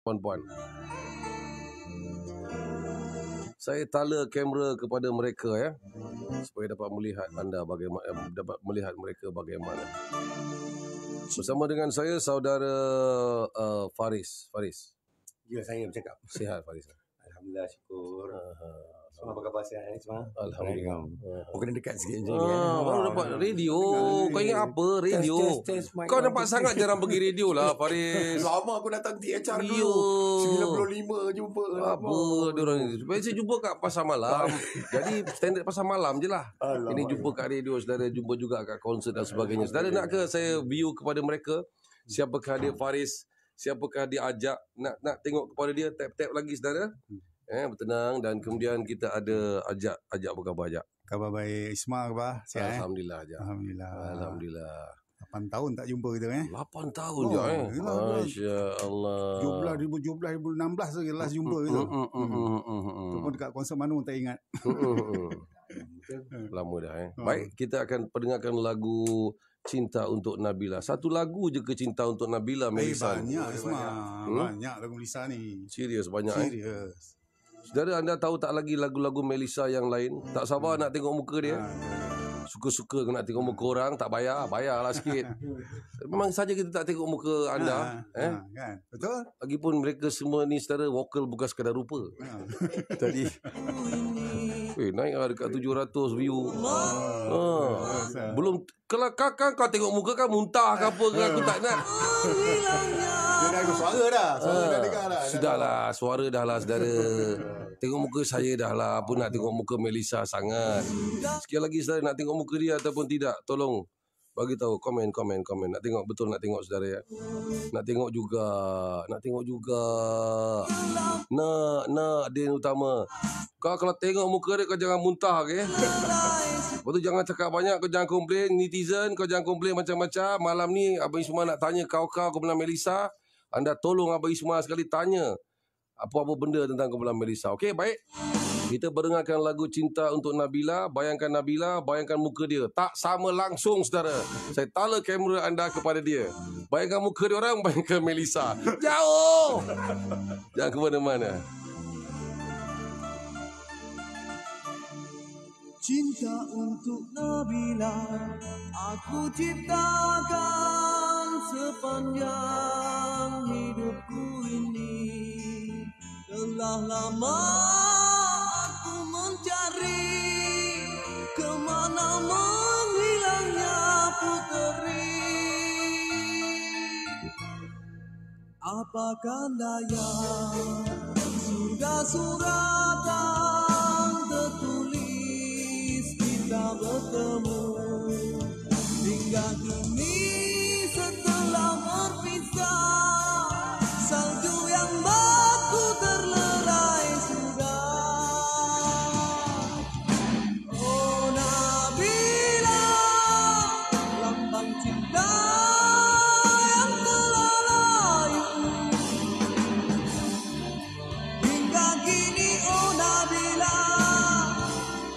puan-puan. Saya tala kamera kepada mereka ya, supaya dapat melihat anda bagaimana, dapat melihat mereka bagaimana. Bersama dengan saya saudara Faris. Ya, saya bercakap. Sihat Faris? Alhamdulillah, syukur. Semua apa khabar sihat semua? Alhamdulillah. Kena dekat sikit macam ni. Baru dapat radio. Kau ingat apa radio? Test, Kau nampak sangat jarang pergi radio lah Faris. Lama aku datang THR Ya. dulu. 95 jumpa. Apa dia orang ni? Biasa jumpa kat pasar malam. Jadi standard pasar malam je lah. Ini jumpa kat radio, saudara jumpa juga kat konsert dan sebagainya. Saudara nak ke saya view kepada mereka? Siapakah dia Faris? Siapakah dia ajak? Nak tengok kepada dia, tap-tap lagi saudara. Bertenang, dan kemudian kita ada ajak apa khabar ajak? Khabar baik. Isma khabar? Sihat? Alhamdulillah ajak. Alhamdulillah. 8 tahun tak jumpa kita 8 tahun je Masya-Allah. 2017 lagi last jumpa kita. Tu pun dekat konsert mana tak ingat. Lama dah Baik, kita akan pendengarkan lagu Cinta Untuk Nabila. Satu lagu je ke Cinta Untuk Nabila, Melissa? Banyak Isma. Banyak lagu Melissa ni. Serius banyak Serius. Saudara, anda tahu tak lagi lagu-lagu Melissa yang lain? Tak sabar nak tengok muka dia. Suka-suka nak tengok muka orang, tak bayarlah sikit. Memang saja kita tak tengok muka anda. Kan? Betul? Lagipun mereka semua ni saudara, vokal bukan sekadar rupa. Tadi naik lah dekat 700 view. Belum, kalau kakak kau tengok muka kan muntah ke apa ke, aku tak nak. Dia dah ada suara dah. Suara dah dengar dah. Sudahlah, suara dah lah saudara. Tengok muka saya dah lah. Apa nak tengok muka Melissa sangat. Sekali lagi saudara, nak tengok muka dia ataupun tidak, tolong bagi tahu, komen. Nak tengok, betul nak tengok saudara ya. Nak tengok juga. Nak Din Utama. Kau kalau tengok muka dia, kau jangan muntah, okey? Lepas tu jangan cakap banyak, kau jangan komplain. Netizen, kau jangan komplain macam-macam. Malam ni Abang Ismail nak tanya kau kumpulan Melissa. Anda tolong Abang Ismail sekali tanya apa-apa benda tentang kumpulan Melissa. Okey, baik. Kita berdengarkan lagu Cinta Untuk Nabila. Bayangkan Nabila, bayangkan muka dia. Tak sama langsung, saudara. Saya tala kamera anda kepada dia. Bayangkan muka dia orang, bayangkan Melissa. Jauh! Jangan ke mana-mana. Cinta untuk Nabila aku ciptakan sepanjang hidupku ini. Telah lama aku mencari, kemana menghilangnya puteri. Apakah daya suratan tertulis kita bertemu hingga kini setelah berpisah, salju yang baku terlerai sudah. Oh Nabila, lambang cinta yang telah layu hingga kini. Oh Nabila,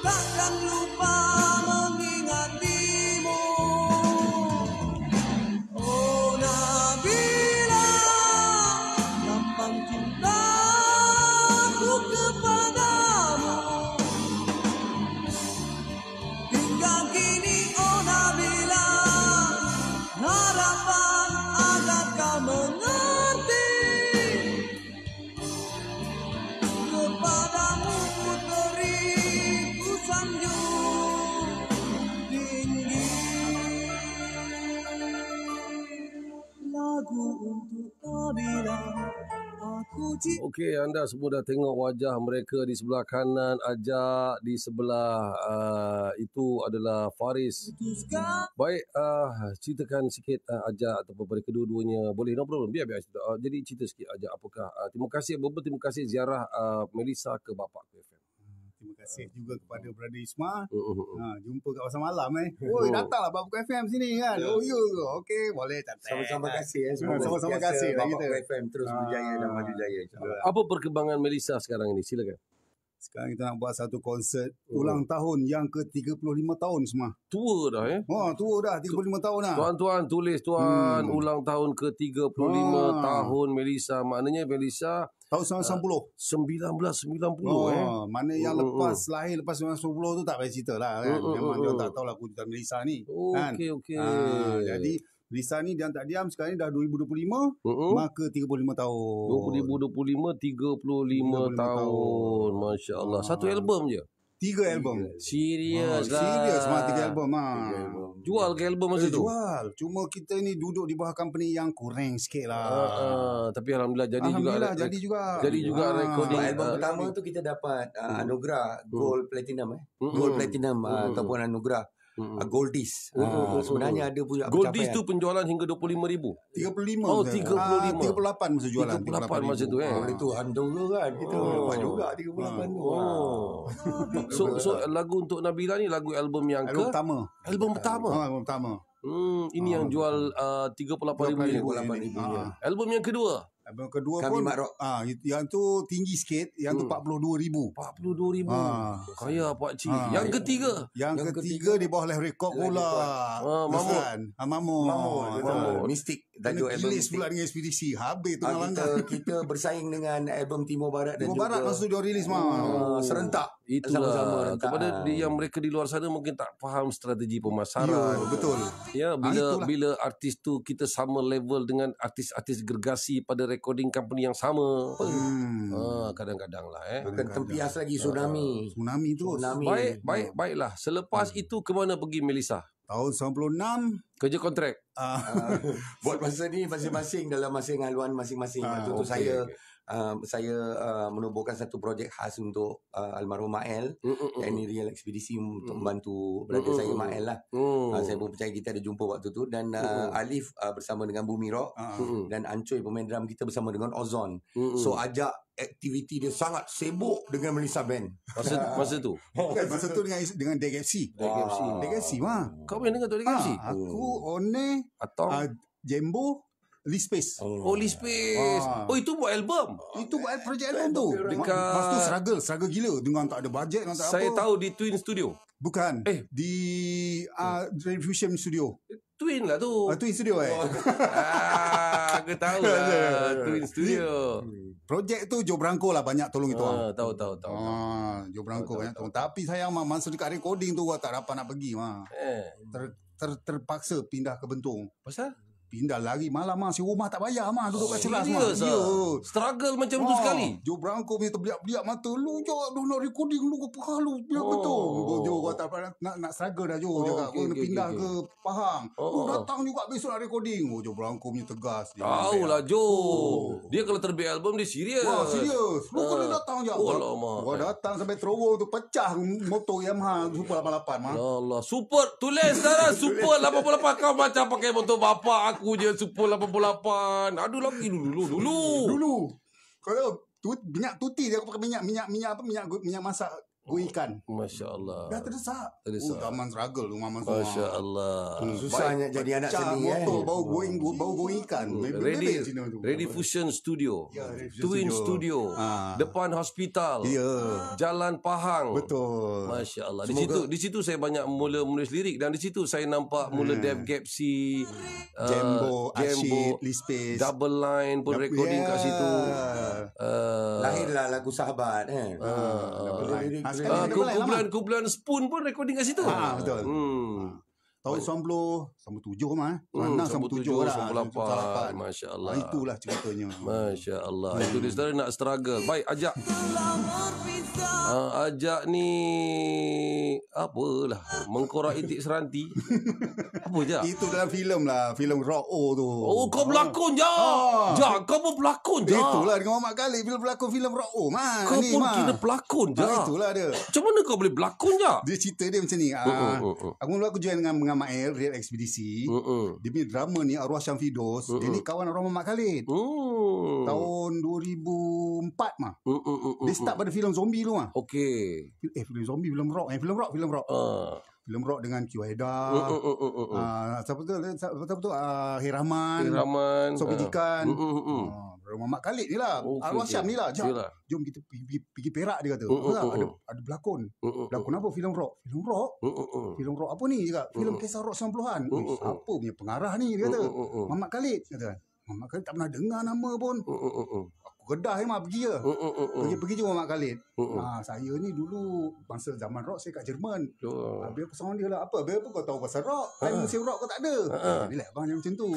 takkan lupa mengingatimu. Oh Nabila, lambang cintaku kepadamu hingga kini. Oh Nabila, harapan agar kau mengerti, kepadamu puteri ku sanjung tinggi. Lagu untuk Nabila aku ciptakan. Okey, anda semua dah tengok wajah mereka di sebelah kanan Ajak, di sebelah itu adalah Faris. Baik, ceritakan sikit Ajak ataupun pada kedua-duanya. Boleh, no problem. Biar. Jadi cerita sikit Ajak, apakah terima kasih ziarah Melissa ke Bapak FM. Terima kasih juga kepada Brother Isma. Jumpa kat pasar malam Oi, datanglah Bapak FM sini kan. Oh ya ke? Okey, boleh cantik. Sama-sama kasih semua. Sama-sama kasih lah kita. Bapak FM terus berjaya dan maju jaya insya-Allah. Apa perkembangan Melissa sekarang ini? Silakan. Sekarang kita nak buat satu konsert ulang tahun yang ke-35 tahun semua. Tua dah Tua dah 35 tahun dah. Tuan-tuan tulis ulang tahun ke-35 tahun Melissa. Maknanya Melissa Tahun 1990. 1990 Mana yang lepas lahir lepas 1990 tu tak payah cerita lah kan. Memang dia tak tahu lah kejutan Melissa ni. Kan? Okey. Jadi Melissa ni dia tak diam sekarang ni dah 2025 maka 35 tahun. 2025 35 tahun. Masya Allah. Satu album je. 3 album. Serius lah. Serius mah 3 album Jual ke album masa tu? Jual. Cuma kita ni duduk di bawah company yang kurang sikit lah. Tapi Alhamdulillah jadi juga. Jadi juga recording. Album pertama tu kita dapat anugerah Gold Platinum Gold Platinum ataupun anugerah Goldies. Sebenarnya ada punya Goldies tu penjualan hingga 25,000. 35. Oh, 35. 38 masa jualan. 38 masa tu Itu handong kan. Kita dapat juga 38 tu. So lagu untuk Nabila ni lagu album yang Album pertama. Album pertama. Ini yang jual 38,000. Album yang kedua. Album kedua Kami pun Mak Rock. yang tu tinggi sikit, yang tu 42,000. 42,000. Kaya Pak Cik. Yang ketiga. Yang ketiga di bawah Live Record pula. Mamut. Mistik tajuk album Rilis pula dengan ekspedisi. Habis tu kita bersaing dengan album Timur Barat dan Timur Barat masa dia rilis serentak. Itulah kepada yang mereka di luar sana mungkin tak faham strategi pemasaran. Betul. Ya, bila artis tu kita sama level dengan artis-artis gergasi pada recording company yang sama. Kadang-kadang lah Bukan tempias lagi tsunami tu. Baiklah. Selepas itu ke mana pergi Melissa? Tahun 96 kerja kontrak. Buat masa ni masing-masing dalam masing haluan masing-masing. Waktu tu saya menubuhkan satu projek khas untuk almarhum Mael, yakni Real Ekspedisi untuk membantu brother saya Mael lah. Saya pun percaya kita ada jumpa waktu tu dan Alif bersama dengan Bumi Rock dan Ancoy pemain drum kita bersama dengan Ozon. So ajak aktiviti dia sangat sibuk dengan Melissa Band. Masa tu dengan DGFC. DGFC mah. Kau main dengan tu DGFC? Aku One atau Jembo Lee Space. Lee Space. Itu buat album. Itu buat projek album tu. Lepas tu struggle gila dengan tak ada bajet, dengan tak Saya apa. tahu di Twin Studio. Bukan. Di Refusion Studio. Twin lah tu. Twin Studio Aku tahu lah. Twin Studio. Projek tu Joe Branco lah banyak tolong itu orang. Tahu. Joe Branco banyak tolong. Tapi sayang masa dekat recording tu tak dapat nak pergi terpaksa pindah ke Bentong. Pasal? Pindah lari malam si rumah tak bayar duduk kat ceras struggle macam tu sekali. Joe Branco punya terbiak-biak mata lu jauh nak recording lu apa lu biar betul. Joe kata nak struggle dah Joe cakap kena pindah ke Pahang. Datang juga besok nak recording. Joe Branco punya tegas. Tahulah Joe. Dia kalau terbit album dia serius. Serius. Lu kena datang je. Gua datang sampai terowong tu pecah motor Yamaha Super 88 Allah. Super tulis dah Super 88 kau macam pakai motor bapak aku je Super 88. Aduh lagi dulu. Kalau minyak tuti dia aku pakai minyak masak goreng ikan. Masya Allah. Dah terdesak. Zaman struggle rumah Masya Masya Allah. Susahnya jadi anak seni motor bau goreng ikan. Ready Fusion Studio. Twin Studio. Depan hospital. Jalan Pahang. Betul. Masya Allah. Di situ saya banyak mula menulis lirik dan di situ saya nampak mula Dev Gapsi, Jembo, Ashid, Lee Space, Double Line pun recording kat situ. Lahirlah lagu Sahabat kumpulan Spoon pun recording kat situ. Betul. Tahun 97 mah. 97 lah. 98. Masya Allah. Itulah ceritanya. Masya Allah. Itu dia saudara nak struggle. Baik, ajak ni apalah mengkorak itik seranti. Apa je? Itu dalam filem lah, filem Rock O tu. Kau berlakon je. Kau pun berlakon je. Itulah dengan Muhammad Khalid pelakon filem Rock O mah. Kau pun kira pelakon je. Itulah dia. Macam mana kau boleh berlakon je? Dia cerita dia macam ni. Aku join dengan Mael Real Ekspedisi. Dia punya drama ni Arwah Syamfidos. Dia ni kawan arwah Muhammad Khalid. Tahun 2004 mah. Dia start pada filem zombie dulu mah. Okey. Filem zombie, filem rock. Filem rock. filem rock dengan Q Haidar. Siapa tu Hiraman. Sofi Jikan. Muhammad Khalid ni lah. Arwah Syam ni lah. Jom kita pergi Perak, dia kata. Ada berlakon. Berlakon apa? Filem rock. Filem rock apa ni? Dia kata. Filem kisah rock 90-an. Apa punya pengarah ni? Dia kata. Muhammad Khalid. Kata. Muhammad Khalid tak pernah dengar nama pun. Aku Kedah pergi je. Pergi je Muhammad Khalid. Saya ni dulu masa zaman rock saya kat Jerman. Habis aku sama dia lah. Apa kau tahu pasal rock? Musim rock kau tak ada. Ni lah abang yang macam tu.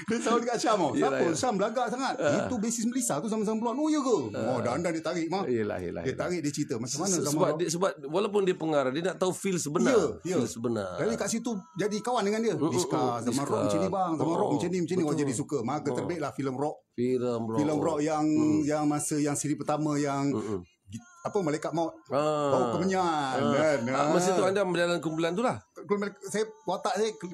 Dia tahu dekat Syam. Siapa? Syam belagak sangat. Itu basis Melissa tu sama-sama peluang. Oh ya ke? Dan dia tarik mah. Dia tarik, dia cerita macam mana zaman rock. Sebab walaupun dia pengarah, dia nak tahu feel sebenar. Feel sebenar. Jadi kat situ jadi kawan dengan dia. Diska zaman rock macam ni bang. Zaman rock macam ni. Orang jadi suka. Maka terbitlah filem rock. Filem rock yang masa yang siri pertama yang apa Malaikat Maut. Bau kemenyan kan. Masa tu anda berjalan kumpulan tu lah. Saya watak saya ke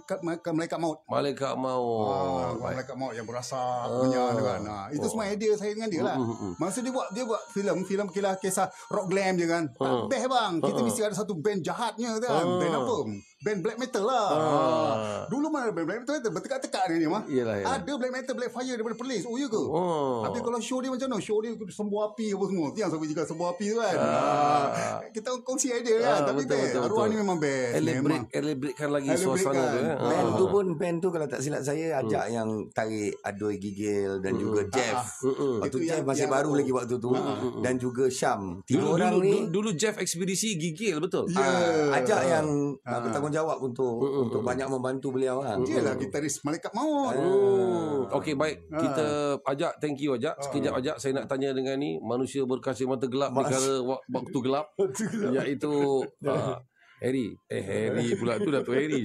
Malaikat Maut. Malaikat Maut. Malaikat Maut yang berasa kemenyan kan. Itu semua idea saya dengan dia lah. Masa dia buat filem kisah rock glam je kan. Best bang. Kita mesti ada satu band jahatnya kan. Band apa? Band black metal lah. Dulu mana band black metal bertekak-tekak dia ni mah. Ada black metal, black fire daripada Perlis. Oh ya ke? Tapi kalau show dia macam mana? Show dia sembuh api apa semua. Yang sampai juga sembuh api tu kan. Kita kongsi idea kan. Tapi betul. Arwah ni memang best. Elaboratekan lagi suasana tu. Band tu kalau tak silap saya ajak yang tarik Adoy Gigil dan juga Jeff. Waktu Jeff masih baru lagi waktu tu. Dan juga Syam. Tiga orang ni. Dulu Jeff ekspedisi Gigil betul. Ajak yang bertanggungjawab untuk banyak membantu beliau lah. Dia lah gitaris Malaikat Maut. Okey baik. Kita ajak, thank you ajak. Sekejap ajak saya nak tanya dengan ni manusia berkasih mata gelap negara waktu gelap. Iaitu Harry pula tu Dato' Harry.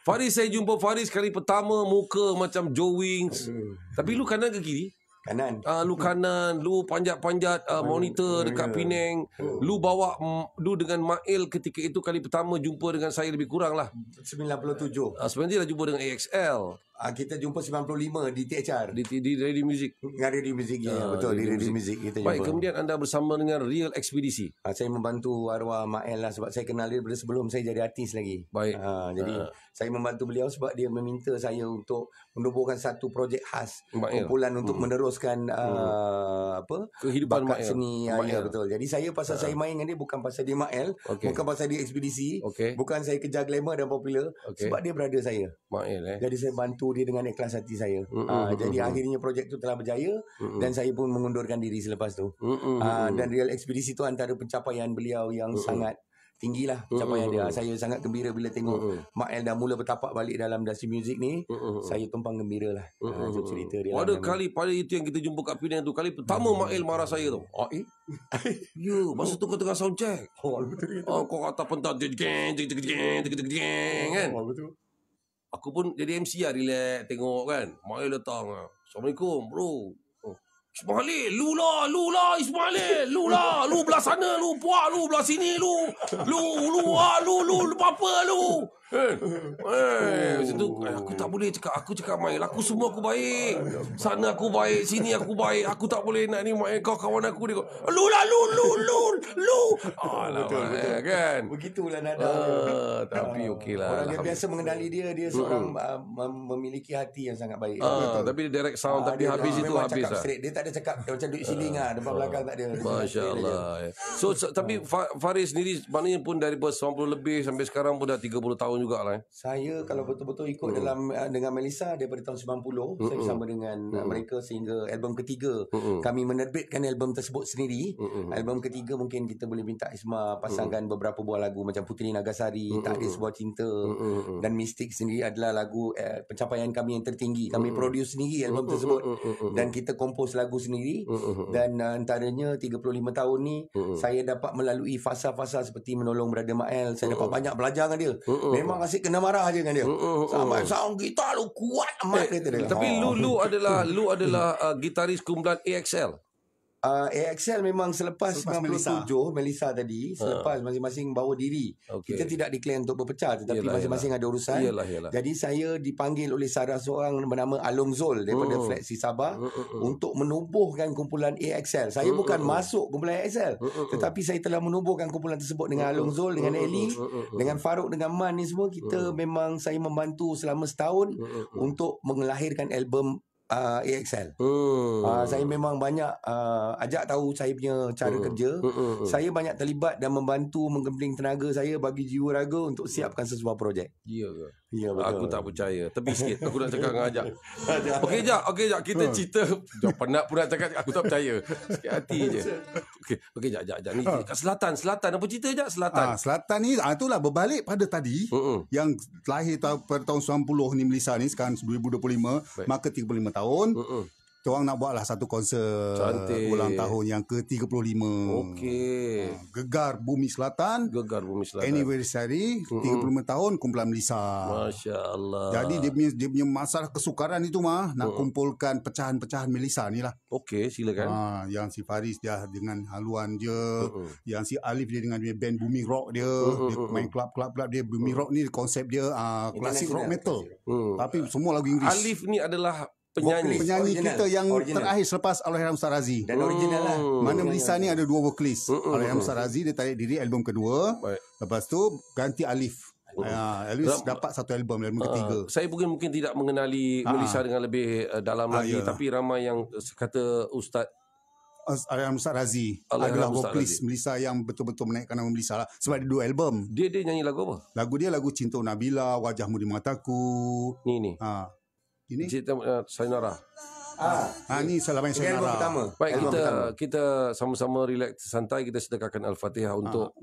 Faris saya jumpa Faris kali pertama muka macam Joe Wings. Tapi lu kanan ke kiri? Kanan. Lu kanan, lu panjat-panjat monitor dekat Penang. Lu bawa lu dengan Mail ketika itu kali pertama jumpa dengan saya lebih kurang lah 97. Sebenarnya dah jumpa dengan AXL. Kita jumpa 95 di THR. Di Radio Music. Dengan Radio Music betul, di Radio Music kita jumpa. Baik, kemudian anda bersama dengan Real Ekspedisi. Saya membantu arwah Mael lah sebab saya kenal dia daripada sebelum saya jadi artis lagi. Baik. Jadi saya membantu beliau sebab dia meminta saya untuk menubuhkan satu projek khas kumpulan untuk meneruskan kehidupan bakat seni. Ya betul. Jadi saya pasal saya main dengan dia bukan pasal dia Mael, bukan pasal dia ekspedisi, bukan saya kejar glamour dan popular, sebab dia brother saya. Mael Jadi saya bantu dia dengan ikhlas hati saya. Jadi akhirnya projek tu telah berjaya dan saya pun mengundurkan diri selepas tu. Dan Real Ekspedisi tu antara pencapaian beliau yang sangat tinggilah pencapaian dia. Saya sangat gembira bila tengok Mael dah mula bertapak balik dalam industri muzik ni. Saya tumpang gembira lah. Itu cerita dia. Ada kali pada itu yang kita jumpa kat Penang tu, kali pertama Mael marah saya tu. Ya, masa tu kau tengah sound check. Kau kata pentas kan. Aku pun jadi MC lah, relax tengok kan. Mael datang. Assalamualaikum bro. Ismail, lu lah Ismail, lu belah sana, lu puak, lu belah sini, lu apa lu? Macam tu aku tak boleh cakap. Aku cakap Mail, aku semua aku baik. Sana aku baik, sini aku baik. Aku tak boleh nak ni Mail, kau kawan aku dia. Lu. Betul kan. Begitulah nada. Tapi okeylah. Orang yang biasa mengenali dia seorang memiliki hati yang sangat baik. Tapi dia direct sound, tapi habis itu habis lah. Dia tak ada cakap macam duduk sini depan belakang tak ada. Masya-Allah. So tapi Faris sendiri maknanya pun daripada 90 lebih sampai sekarang pun dah 30 tahun jugalah. Saya kalau betul-betul ikut dalam dengan Melissa daripada tahun 90 saya bersama dengan mereka sehingga album ketiga kami menerbitkan album tersebut sendiri. Album ketiga mungkin kita boleh minta Isma pasangkan beberapa buah lagu macam Puteri Nagasari, Tak Ada Sebuah Cinta dan Mistik sendiri adalah lagu pencapaian kami yang tertinggi. Kami produce sendiri album tersebut dan kita kompos lagu sendiri. Dan antaranya 35 tahun ni saya dapat melalui fasa-fasa seperti menolong Brother Mael. Saya dapat banyak belajar dengan dia. Memang asyik kena marah je dengan dia. Sampai sound gitar lu kuat amat kata dia. Tapi lu adalah gitaris kumpulan AXL. AXL memang selepas Melissa. 97 Melissa tadi, selepas masing-masing bawa diri. Kita tidak declare untuk berpecah, tetapi masing-masing ada urusan. Jadi saya dipanggil oleh salah seorang bernama Along Zul daripada Fleksi Sabah untuk menubuhkan kumpulan AXL. Saya bukan masuk kumpulan AXL, tetapi saya telah menubuhkan kumpulan tersebut dengan Along Zul, dengan Eli, dengan Farouk, dengan Man ni semua. Kita memang saya membantu selama setahun untuk mengelahirkan album AXL. Saya memang banyak ajak tahu saya punya cara kerja. Saya banyak terlibat dan membantu menggembling tenaga saya bagi jiwa raga untuk siapkan sesuatu projek. Ya ke? Ya, betul. Aku tak percaya. Tepi sikit. Aku nak cakap dengan Ajak. Okey Jak. Kita cerita. Penat pun nak cakap. Aku tak percaya. Sikit hati je. Okey Jak. Ni kat selatan. Apa cerita Jak? Selatan. Selatan ni itulah berbalik pada tadi yang lahir pada tahun 90 ni Melissa ni, sekarang 2025. Baik. Maka 35 tahun. Kita orang nak buatlah satu konsert ulang tahun yang ke-35. Okey. Gegar Bumi Selatan. Anniversary 35 tahun kumpulan Melissa. Masya-Allah. Jadi dia punya masalah kesukaran itu nak kumpulkan pecahan-pecahan Melissa ni lah. Okey, silakan. Yang si Faris dia dengan haluan dia, yang si Alif dia dengan dia band Bumi Rock dia, dia main club dia. Bumi Rock ni konsep dia klasik rock metal. Tapi semua lagu Inggeris. Alif ni adalah penyanyi kita yang terakhir selepas Allahyarham Ustaz Razi. Dan original lah. Mana Melissa ni ada dua vokalis. Allahyarham Ustaz Razi dia tarik diri album kedua. Lepas tu ganti Alif. Alif dapat satu album ketiga. Saya mungkin tidak mengenali Melissa dengan lebih dalam lagi, tapi ramai yang kata Ustaz Allahyarham Ustaz Razi adalah vokalis Melissa yang betul-betul menaikkan nama Melissa lah. Sebab dia dua album. Dia nyanyi lagu apa? Lagu dia lagu Cinta Nabila, Wajahmu di Mataku. Ni. Ini cerita Sayonara. Ni Salam Sayonara pertama. Baik, kita sama-sama relax santai, kita sedekahkan Al-Fatihah untuk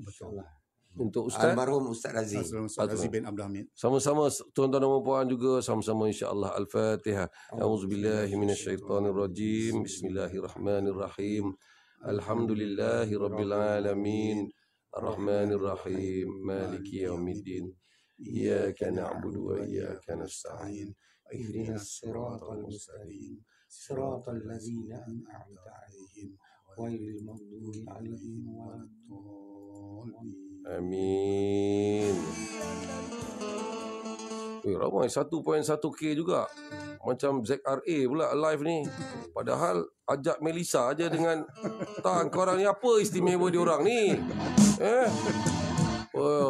Ustaz almarhum Ustaz Razi. Ustaz Razi bin Abdul Hamid. Sama-sama tuan-tuan dan puan juga sama-sama insya-Allah Al-Fatihah. Auzubillahi minasyaitonirrajim. Bismillahirrahmanirrahim. Alhamdulillahirabbil alamin. Arrahmanirrahim. Maliki yaumiddin. Iyyaka na'budu wa iyyaka nasta'in. اهدنا الصراط المستقيم صراط الذين أنعمت عليهم غير المغضوب عليهم ولا الضالين. Amin. Ramai 1.1K juga. Macam ZRA pula live ni. Padahal ajak Melissa aja dengan korang ni apa istimewa diorang ni?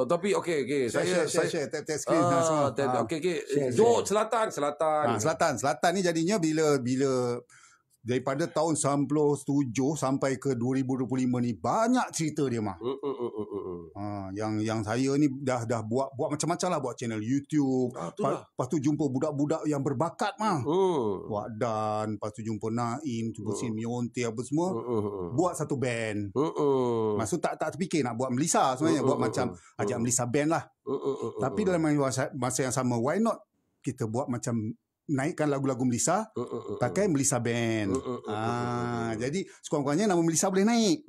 Tapi okey. Saya tap screen semua. Okey. Jod Selatan. Selatan ni jadinya bila daripada tahun 97 sampai ke 2025 ni banyak cerita dia mah. Yang saya ni dah buat macam-macam lah, buat channel YouTube. Lepas tu jumpa budak-budak yang berbakat mah. Buat Dan, lepas tu jumpa Naim, jumpa si Mionte apa semua. Buat satu band. Maksud tak terfikir nak buat Melissa sebenarnya, buat macam ajak Melissa band lah. Tapi dalam masa yang sama, why not kita buat macam naikkan lagu-lagu Melissa pakai Melissa Band. Jadi sekurang-kurangnya nama Melissa boleh naik.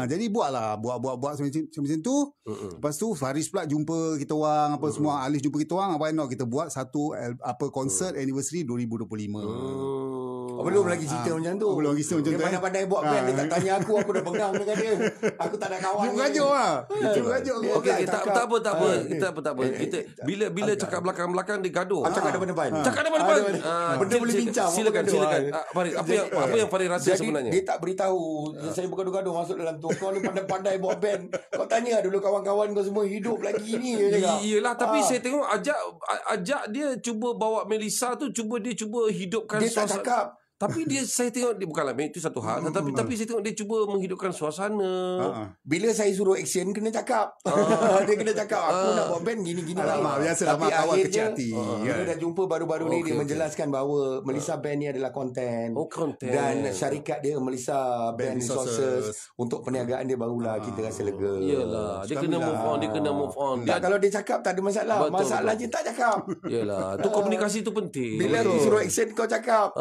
Jadi buat macam tu. Lepas tu Faris pula jumpa kita orang apa semua, Alif jumpa kita orang, why not kita buat satu konsert anniversary 2025. Belum lagi cerita macam tu. Belum lagi cerita macam tu. Dia pandai-pandai buat band, dia tak tanya aku dah pegang dengan dia. Aku tak ada kawan. Mengajuk lah. Okey, tak apa. Kita bila cakap belakang-belakang dia gaduh. Cakap depan-depan. Benda boleh bincang. Silakan. Farid, apa yang Farid rasa sebenarnya? Dia tak beritahu saya bergaduh-gaduh masuk dalam tu. Kau ni pandai-pandai buat band. Kau tanya dulu kawan-kawan kau semua hidup lagi ni. Iyalah, tapi saya tengok ajak dia cuba bawa Melissa tu, cuba hidupkan dia tak cakap. Tapi saya tengok dia bukanlah itu satu hal, tapi saya tengok dia cuba menghidupkan suasana. Bila saya suruh action kena cakap. Dia kena cakap aku nak buat band gini. Biasalah kawan kecil hati. Dia dah jumpa baru-baru ni dia menjelaskan bahawa Melissa Band ni adalah konten. Dan syarikat dia Melissa Band Resources untuk perniagaan dia, barulah kita rasa lega. Yalah, dia kena move on. Kalau dia cakap tak ada masalah. Masalahnya tak cakap. Yalah, tu komunikasi tu penting. Bila aku suruh action kau cakap.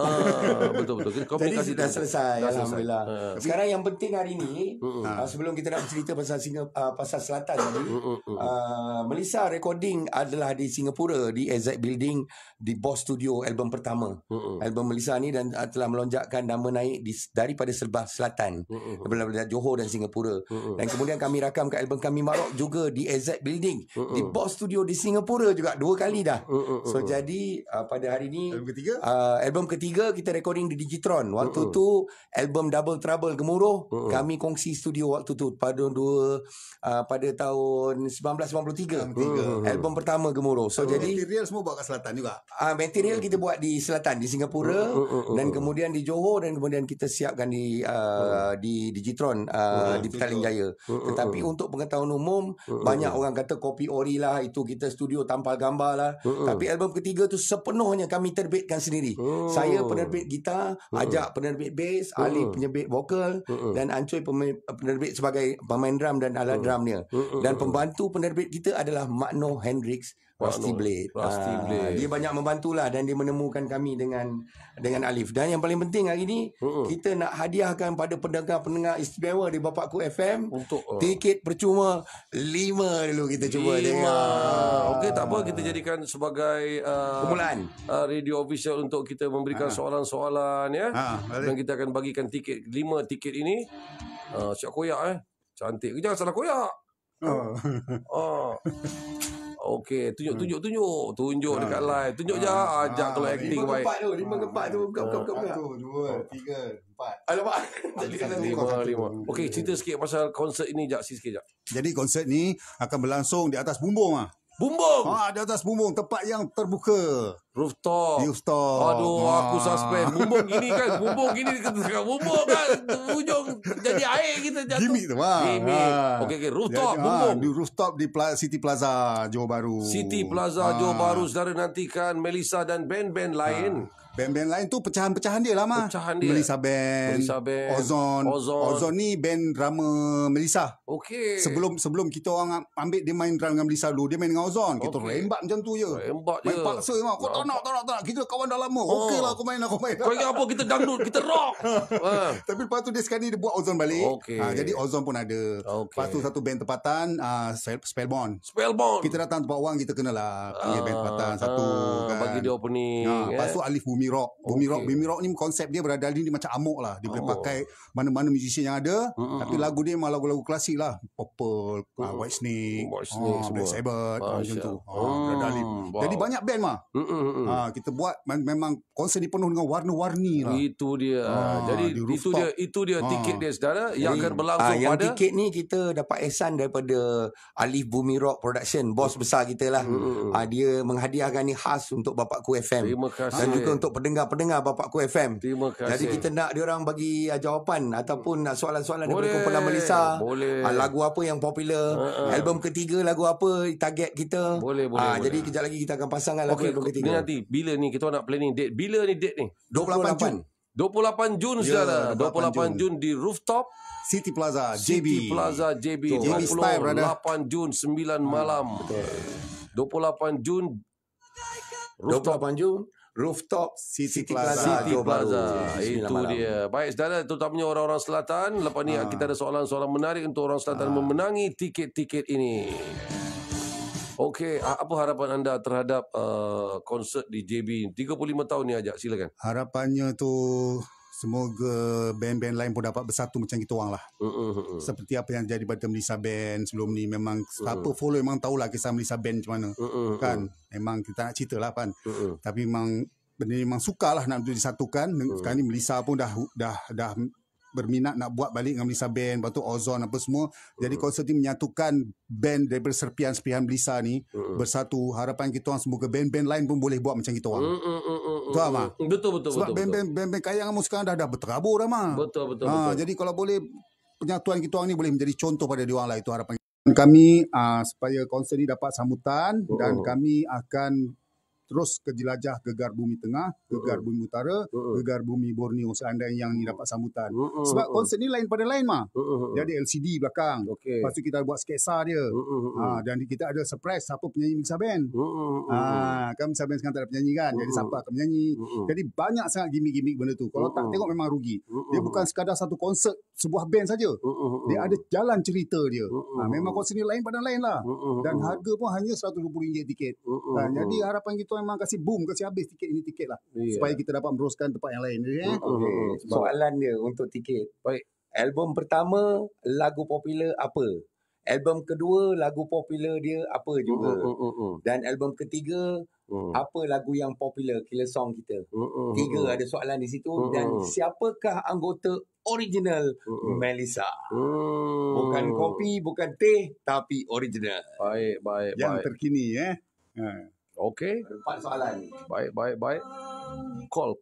Betul. Jadi Komunikasi sudah selesai, Dah alhamdulillah. selesai. Sekarang yang penting hari ni, sebelum kita nak bercerita pasal pasal Selatan tadi, Melissa recording adalah di Singapura, di AZ Building, di Boss Studio, album pertama. Album Melissa ni dan telah melonjakkan nama naik daripada sebelah selatan, daripada Johor dan Singapura. Dan kemudian kami rakamkan album kami Marok juga di AZ Building, di Boss Studio di Singapura juga 2 kali dah. So jadi pada hari ni album ketiga kita recording di Digitron. Waktu tu album Double Trouble Gemuruh, kami kongsi studio waktu tu pada tahun 1993. Album pertama Gemuruh. So jadi material semua buat kat selatan juga. Material kita buat di selatan, di Singapura, dan kemudian di Johor, dan kemudian kita siapkan di Digitron di Petaling Jaya. Tetapi untuk pengetahuan umum, banyak orang kata kopi ori lah, itu kita studio tampal gambar lah. Tapi album ketiga tu sepenuhnya kami terbitkan sendiri. Saya penerbit gitar, Ajak penerbit bass, Ali penerbit vokal, dan Ancoy penerbit sebagai pemain drum dan alat drumnya. Dan pembantu penerbit kita adalah Makno Hendricks Rusty Blade. Dia banyak membantulah dan dia menemukan kami dengan Alif. Dan yang paling penting hari ni, kita nak hadiahkan pada pendengar-pendengar istimewa di Bapakku FM untuk tiket percuma 5 dulu kita cuba tengok. Okey, tak apa, kita jadikan sebagai permulaan radio official untuk kita memberikan soalan-soalan ya. Dan kita akan bagikan tiket 5 tiket ini. Siap koyak cantik. Jangan salah koyak. Okey, tunjuk dekat live. Tunjuk je, ajak kalau acting baik. 5 gempak tu. 1, 2, 3, 4. Alamak. 5. Okey, cerita sikit pasal konsert ini sikit. Jadi konsert ni akan berlangsung di atas bumbung Bumbung. di atas bumbung, tempat yang terbuka. Rooftop. Aduh, aku suspend. Bumbung gini kan. Bumbung gini dekat bumbung kan. Ujung jadi air kita jatuh. Gimik tu. Gimik. Okey. Rooftop, bumbung. Di rooftop di City Plaza Johor Bahru. City Plaza Johor Bahru. Saudara nantikan Melissa dan band-band lain. Band-band lain tu pecahan-pecahan dia lah Pecahan dia. Melissa Band, Ozon ni band drama Melissa. Okey. Sebelum kita orang ambil dia main drum dengan Melissa dulu, dia main dengan Ozon. Kita rembat macam tu je. Main paksa memang. Kau tak nak. Kita kawan dah lama. Okeylah aku main. Kau ingat apa? Kita dangdut, kita rock. Tapi lepas tu dia sekali dia buat Ozon balik. Jadi Ozon pun ada. Lepas tu satu band tempatan, Spellbound. Kita datang tempat orang, kita kenalah panggil band tempatan satu kan. Bagi dia opening. Lepas tu Alif Bumi Rock ni konsep dia berada di macam amok lah. Dia boleh pakai mana-mana musician yang ada. Tapi lagu dia memang lagu-lagu klasik lah. Purple, White Snake, Black Sabbath, macam tu. Berada Alif. Jadi banyak band mah. Kita buat memang konsert ni penuh dengan warna-warni lah. Itu dia. Jadi itu dia tiket dia saudara yang akan berlangsung yang pada tiket ni kita dapat ihsan daripada Alif Bumi Rock Production, bos besar kita lah. Dia menghadiahkan ni khas untuk Bapakku FM. Terima kasih. Dan juga untuk pendengar-pendengar Bapakku FM. Terima kasih. Jadi kita nak diorang bagi jawapan ataupun soalan-soalan daripada kumpulan Melissa. Lagu apa yang popular, album ketiga lagu apa target kita. Boleh. Jadi kejap lagi kita akan pasangkan lagu album ketiga. Ni nanti bila ni kita nak planning date. Bila ni date ni? 28 Jun. 28 Jun saudara. 28 Jun di rooftop City Plaza JB. 28 Jun 9 malam. 28 Jun Rooftop City Plaza. Itu dia. Baik saudara, terutamanya orang-orang selatan. Lepas ni kita ada soalan-soalan menarik untuk orang selatan memenangi tiket-tiket ini. Okey, apa harapan anda terhadap konsert di JB 35 tahun ni Ajak? Silakan. Harapannya tu semoga band-band lain pun dapat bersatu macam kita orang lah. Seperti apa yang jadi pada Melissa Band sebelum ni. Memang siapa follow memang tahulah kisah Melissa Band macam mana. Kan? Memang kita nak cerita lah kan. Tapi memang benda ni memang sukarlah nak disatukan. Sekarang ni Melissa pun dah berminat nak buat balik dengan Melissa Band, lepas tu Ozon apa semua. Jadi konsert ni menyatukan band daripada serpihan-serpihan Melissa ni bersatu. Harapan kita orang semoga band-band lain pun boleh buat macam kita orang. Betul tak, Mak? Betul. Sebab band-band kayang kamu sekarang dah berterabur dah, Mak. Betul. Jadi kalau boleh penyatuan kita orang ni boleh menjadi contoh pada diorang lah. Itu harapan kami supaya konsert ni dapat sambutan dan kami akan terus ke jelajah Gegar Bumi Tengah, Gegar Bumi Utara, Gegar Bumi Borneo seandainya yang ni dapat sambutan. Sebab konsert ni lain pada lain mah. Dia ada LCD belakang. Lepas tu kita buat sketsa dia. Dan kita ada surprise siapa penyanyi Melissa Band. Kan Melissa Band sekarang tak ada penyanyi kan. Jadi siapa akan menyanyi. Jadi banyak sangat gimmick-gimmick benda tu. Kalau tak tengok memang rugi. Dia bukan sekadar satu konsert sebuah band saja. Dia ada jalan cerita dia. Memang konsert ni lain pada lain lah. Dan harga pun hanya RM120 tiket. Jadi harapan kita memang kasih boom, kasih habis tiket ini tiket lah. Supaya kita dapat meneruskan tempat yang lain. Soalan dia untuk tiket. Baik. Album pertama, lagu popular apa? Album kedua, lagu popular dia apa juga? Dan album ketiga, apa lagu yang popular, killer song kita? 3 ada soalan di situ. Dan siapakah anggota original Melissa? Bukan kopi, bukan teh, tapi original. Baik. Yang terkini Okey. 4 soalan. Baik. Call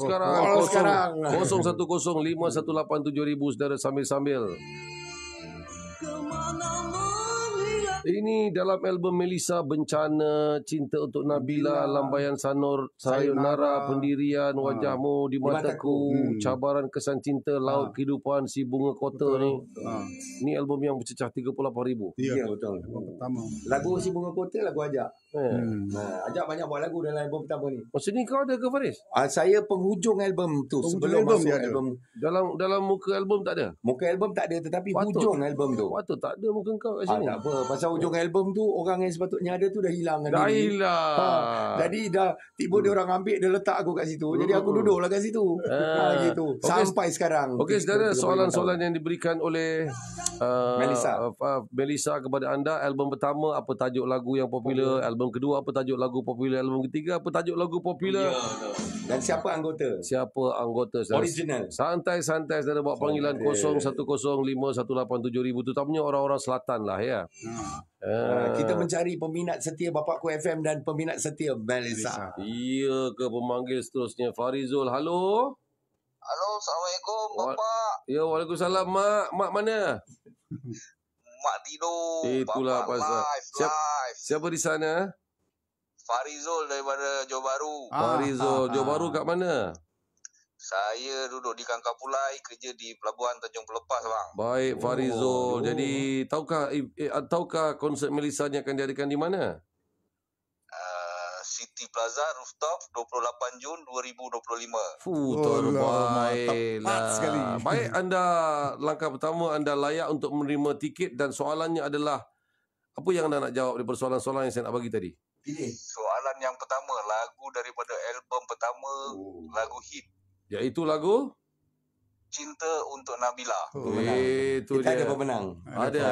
sekarang. Call sekarang. 0105187000 saudara sambil-sambil. Ini dalam album Melissa, Bencana, Cinta untuk Nabila, Lambaian Sayonara, Pendirian, Wajahmu di Mataku, Cabaran Kesan Cinta, Laut Kehidupan, Si Bunga Kota ni. Ini album yang bercecah 38,000. Ya, betul. Pertama. Lagu Si Bunga Kota, lagu Ajak. Ajak banyak buat lagu dalam album pertama ni. Masa ni kau ada ke Faris? Saya penghujung album tu. Sebelum album masuk dia ada. album. Dalam muka album tak ada? Muka album tak ada, tetapi hujung album tu. Patut tak ada muka kau kat sini. Tak apa. Pasal hujung album tu, orang yang sepatutnya ada tu dah hilang. Dah hilang. Jadi dah tiba dia orang ambil, dia letak aku kat situ. Jadi aku duduklah kat situ. Gitu. Sampai sekarang. Okey, saudara, soalan-soalan yang diberikan oleh Melissa kepada anda. Album pertama, apa tajuk lagu yang popular? Album kedua, apa tajuk lagu popular? Album ketiga, apa tajuk lagu popular? Dan siapa anggota? Saudara? Original. Santai-santai saudara, buat panggilan 0105187000, terutamanya orang-orang selatan lah ya. Kita mencari peminat setia Bapakku FM dan peminat setia Melissa. Iya ke pemanggil seterusnya Farizul. Halo, Assalamualaikum Bapak. Ya, waalaikumsalam. Mak mana? Mak tidur. Itulah Bapak pasal. live. Siapa di sana? Farizul daripada Johor Bahru. Farizul. Johor Bahru kat mana? Saya duduk di Kangkapulai, kerja di Pelabuhan Tanjung Pelepas bang. Baik Farizul. Jadi tahukah konsert Melissa ni akan diadakan di mana? City Plaza Rooftop 28 Jun 2025. Terbaik tepat sekali. Baik, anda langkah pertama anda layak untuk menerima tiket, dan soalannya adalah apa yang anda nak jawab daripada soalan-soalan yang saya nak bagi tadi? Pilih. Soalan yang pertama, lagu daripada album pertama, lagu hit. Iaitu lagu Cinta untuk Nabila. Itu Kita dia. ada pemenang. Ada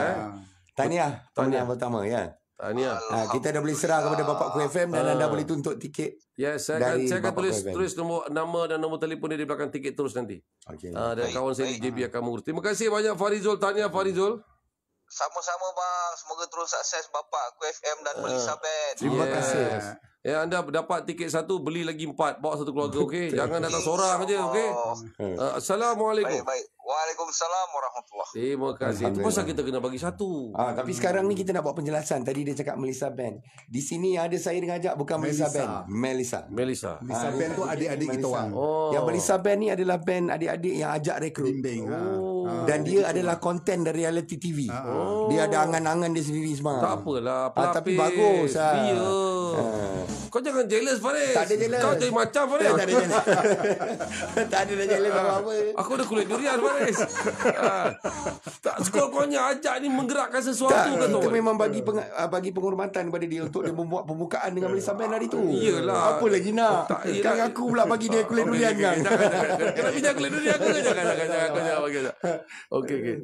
Tahniah pemenang pertama ya. Tahniah. Kita dah boleh serah kepada Bapakku FM dan anda boleh tuntut tiket. Yes, saya akan Bapakku tulis FM. nama dan nombor telefon dia di belakang tiket terus nanti. Okey. Dan kawan saya di JB akan mengurus. Terima kasih banyak Farizul. Tahniah Farizul. Sama-sama bang, semoga terus sukses Bapakku FM dan Melissa Band. Terima kasih. Ya, anda dapat tiket 1, beli lagi 4. Bawa satu keluarga, okey? Jangan datang seorang aja, okey? Assalamualaikum. Baik. Waalaikumsalam warahmatullahi. Terima kasih. Itu pasal kita kena bagi 1. Tapi sekarang ni kita nak buat penjelasan. Tadi dia cakap Melissa Band. Di sini ada saya dengan ajak bukan Melissa Band. Melissa Melissa Band tu adik-adik kita orang. Yang Melissa Band ni adalah band adik-adik yang ajak rekrut. Bimbing. Dan dia adalah konten dari reality TV. Dia ada angan-angan dia sendiri semua. Tak apalah, tapi pelapis. bagus. Dia. Kau jangan jealous, Faris. Tak ada jealous. Kau jadi macam, Faris. Tak ada jealous. Tak ada dah jealous apa-apa. Aku ada kulit durian, Faris. Tak, sekurang-kurangnya ajak ni menggerakkan sesuatu Tak, ke kita tu? memang bagi penghormatan kepada dia untuk dia membuat pembukaan dengan Melissa Band hari tu. Iyalah. Apa lagi nak? Tak, Kan iyalah. aku pula bagi dia kulit durian kan. Jangan. Kenapa jangan kulit durian ke? Jangan bagi.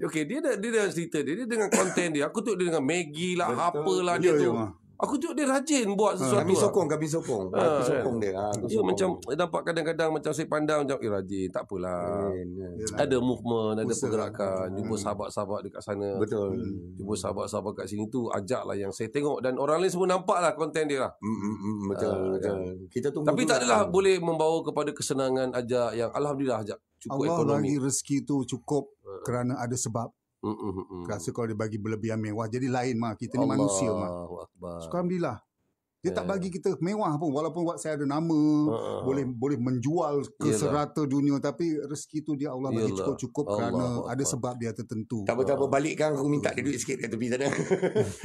Okey. Dia dah cerita dia dengan konten dia. Aku tengok dia dengan Maggie lah, apalah dia tu. Aku tengok dia rajin buat sesuatu. Kami sokong. Aku sokong dia. Aku Dia sokong. macam nampak kadang-kadang macam saya pandang macam rajin, tak apalah. Ada movement, ada pergerakan, jumpa sahabat-sahabat dekat sana. Betul. Jumpa sahabat-sahabat kat sini tu, ajaklah yang saya tengok, dan orang lain semua nampaklah konten dia lah. Betul. Kita tunggu. Tapi tak adalah boleh membawa kepada kesenangan ajak yang alhamdulillah ajak cukup Allah ekonomi. bagi rezeki tu cukup kerana ada sebab. Rasa kalau dia bagi berlebihan mewah, jadi lain mah, kita ni manusia mah. Allahu Akbar. Alhamdulillah. Dia tak bagi kita mewah pun, walaupun buat saya ada nama, boleh menjual ke serata dunia, tapi rezeki tu dia Allah bagi cukup-cukup kerana ada sebab dia tertentu. Tak apa, balikkan aku minta dia duit sikit kat tepi sana.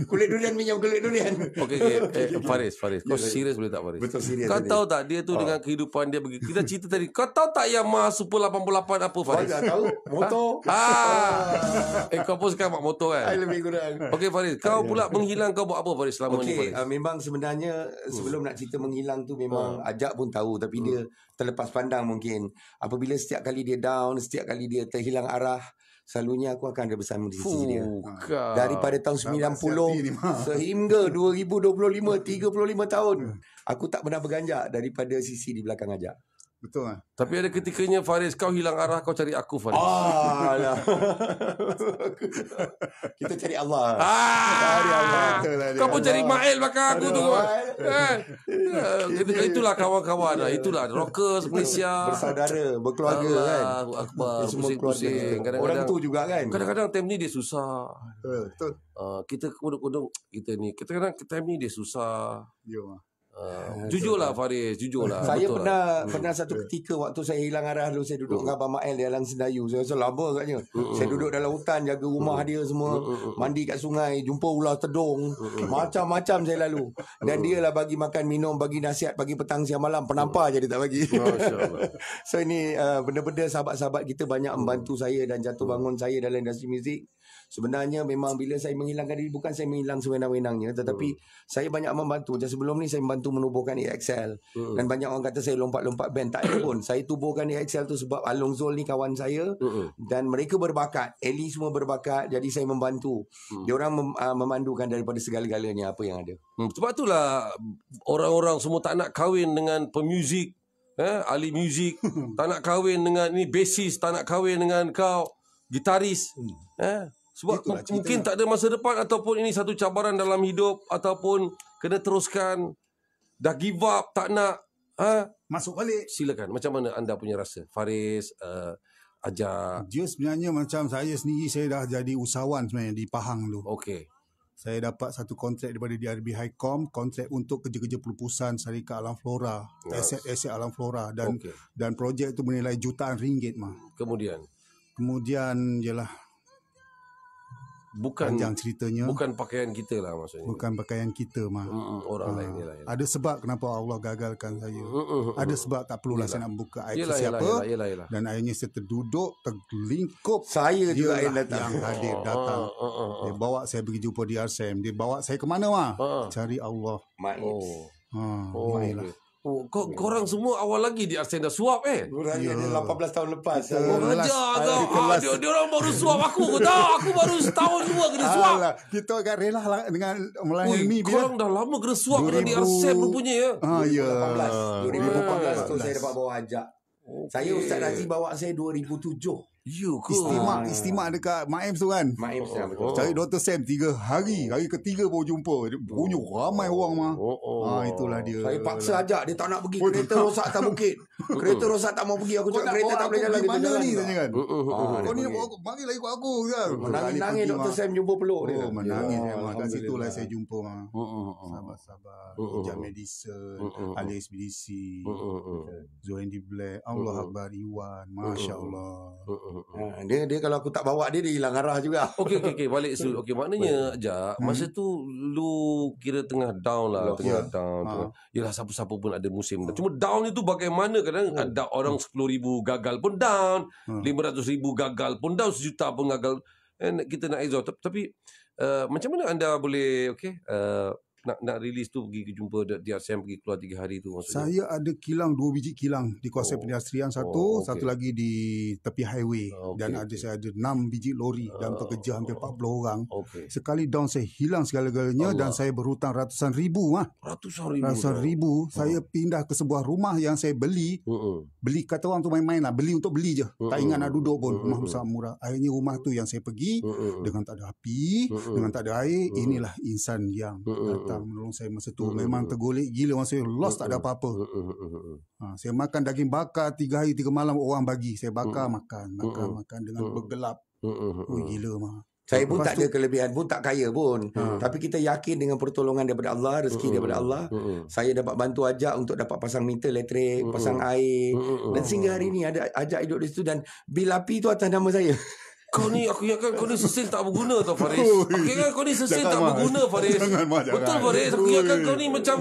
Kulit durian pinjam kulit durian. Okey, Faris, kau serius boleh tak Faris? Betul serius. Kau tahu tak dia tu dengan kehidupan dia begitu. Kita cerita tadi. Kau tahu tak Yamaha Super 88 apa Faris? Kau tak tahu? Motor. Kau pun sekarang mak motor kan? I lebih kurang. Okey Faris, kau pula menghilang, kau buat apa Faris selama ni Faris? Memang sebenarnya sebelum nak cerita menghilang tu memang Ajak pun tahu, tapi dia terlepas pandang mungkin. Apabila setiap kali dia down, setiap kali dia terhilang arah, selalunya aku akan ada bersama di sisi dia. Daripada tahun 90 sehingga 2025, 35 tahun, aku tak pernah berganjak daripada sisi di belakang Ajak. Betul kan? Tapi ada ketikanya Faris, kau hilang arah, kau cari aku Faris. Alah. Kita cari Allah. Cari Allah. Kau pun cari Mael belakang aku tu. Itulah kawan-kawan lah. Itulah rockers Malaysia. Bersaudara, berkeluarga kan. Akbar, Semua keluarga. Orang tu juga kan. Kadang-kadang time ni dia susah. Betul. Kita kodong-kodong kita ni. Kadang-kadang time ni dia susah. Ya. Jujurlah Faris, jujurlah. Saya betul pernah satu ketika waktu saya hilang arah dulu, saya duduk dengan Abang Mael di Alang Sedayu. Saya rasa lama agaknya. Saya duduk dalam hutan, jaga rumah dia semua, mandi kat sungai, jumpa ular tedung, macam-macam saya lalu. Dan dia lah bagi makan, minum, bagi nasihat pagi, petang, siang, malam. Penampar je dia tak bagi. Masya-Allah. So ini benda-benda sahabat-sahabat kita banyak membantu saya dan jatuh bangun saya dalam industri muzik. Sebenarnya memang bila saya menghilangkan diri, bukan saya menghilang sewenang-wenangnya, tetapi saya banyak membantu. Macam sebelum ni saya membantu menubuhkan EXL. Dan banyak orang kata saya lompat-lompat band. Tak ada pun. Saya tubuhkan EXL tu sebab Along Zul ni kawan saya. Dan mereka berbakat. Ellie semua berbakat. Jadi saya membantu. Diorang memandukan daripada segala-galanya apa yang ada. Sebab itulah orang-orang semua tak nak kahwin dengan pemuzik, ahli muzik. Tak nak kahwin dengan ni bassist. Tak nak kahwin dengan kau gitaris. Sebab mungkin tak ada masa depan, ataupun ini satu cabaran dalam hidup, ataupun kena teruskan, dah give up, tak nak masuk balik. Silakan, macam mana anda punya rasa Faris, Ajak? Dia sebenarnya macam saya sendiri, saya dah jadi usahawan sebenarnya di Pahang tu. Okey. Saya dapat satu kontrak daripada DRB Highcom, kontrak untuk kerja-kerja pelupusan syarikat Alam Flora, aset Alam Flora, dan projek itu bernilai jutaan ringgit mah. Kemudian jelah panjang ceritanya. Bukan pakaian kita lah maksudnya. Bukan pakaian kita mah. Orang lain je lah. Ada sebab kenapa Allah gagalkan saya. Ada sebab tak perlulah saya nak buka aib siapa. Dan akhirnya saya terduduk, terlingkup. Saya juga yang hadir datang. Dia bawa saya pergi jumpa di RSM. Dia bawa saya ke mana mah? Cari Allah. Maibs. Maibs. Korang semua awal lagi di Arsen dah suap Dia 18 tahun lepas. Dia orang baru suap aku. Kau tahu aku baru setahun 2 kena suap. Kita akan rela dengan melayani. Korang dah lama kena suap kena di Arsen rupanya ya. 2018 tu saya dapat bawa Ajak. Saya Ustaz Razi bawa saya 2007. Ya ke? Istimak dekat Maibs tu kan. Maibs betul. Cari Dr. Sam 3 hari. Hari ketiga baru jumpa. Punya ramai orang mah. Itulah dia. Saya paksa Ajak, dia tak nak pergi. Kereta rosak tak bukit. Kereta rosak tak mau pergi. Aku cakap kereta tak boleh jalan. Kita mana jalan ni tanya kan. Kau ni dia. panggil ikut aku kan. Menangis Dr. Sam jumpa peluk dia. Menangis. Kat situ lah saya jumpa mah. Sahabat-sahabat. Jam Medicine, ahli ekspedisi, Zoendi Black, Allah Akbar, Iwan, Masya Allah. Dia kalau aku tak bawa dia hilang arah juga. Okey balik dulu. Okey, maknanya Ajak masa tu lu kira tengah down lah, down. Yalah siapa-siapa pun ada musim. Cuma down itu bagaimana, kadang ada orang 10,000 gagal pun down, 500,000 gagal pun down, 1 juta pun gagal. Kita nak exhaust. Tapi macam mana anda boleh nak release tu, pergi jumpa DRSM, pergi keluar 3 hari tu maksudnya? Saya ada kilang, 2 biji kilang di kawasan pedestrian satu lagi di tepi highway, dan saya ada 6 biji lori dan pekerja hampir 40 orang. Sekali down saya hilang segala-galanya dan saya berhutang ratusan ribu. Ratusan ribu. Saya pindah ke sebuah rumah yang saya beli. Beli kata orang tu main-main lah, beli untuk beli je. Tak ingat nak duduk pun. Rumah besar murah. Akhirnya rumah tu yang saya pergi dengan tak ada api, dengan tak ada air. Inilah insan yang menolong saya masa tu. Memang tergolek gila masa saya lost, tak ada apa-apa. Saya makan daging bakar 3 hari 3 malam orang bagi. Saya bakar makan dengan bergelap. Gila mah. Saya pun Lepas tak ada kelebihan pun, tak kaya pun. Tapi kita yakin dengan pertolongan daripada Allah, rezeki daripada Allah. Saya dapat bantu ajak untuk dapat pasang meter elektrik, pasang air. Dan sehingga hari ni ada ajak hidup di situ, dan bil api tu atas nama saya. Kau ni, aku ingatkan kau ni sesil tak berguna tau Faris. Aku ingatkan kau ni sesil tak berguna Faris. Betul Faris, aku ingatkan kau ni macam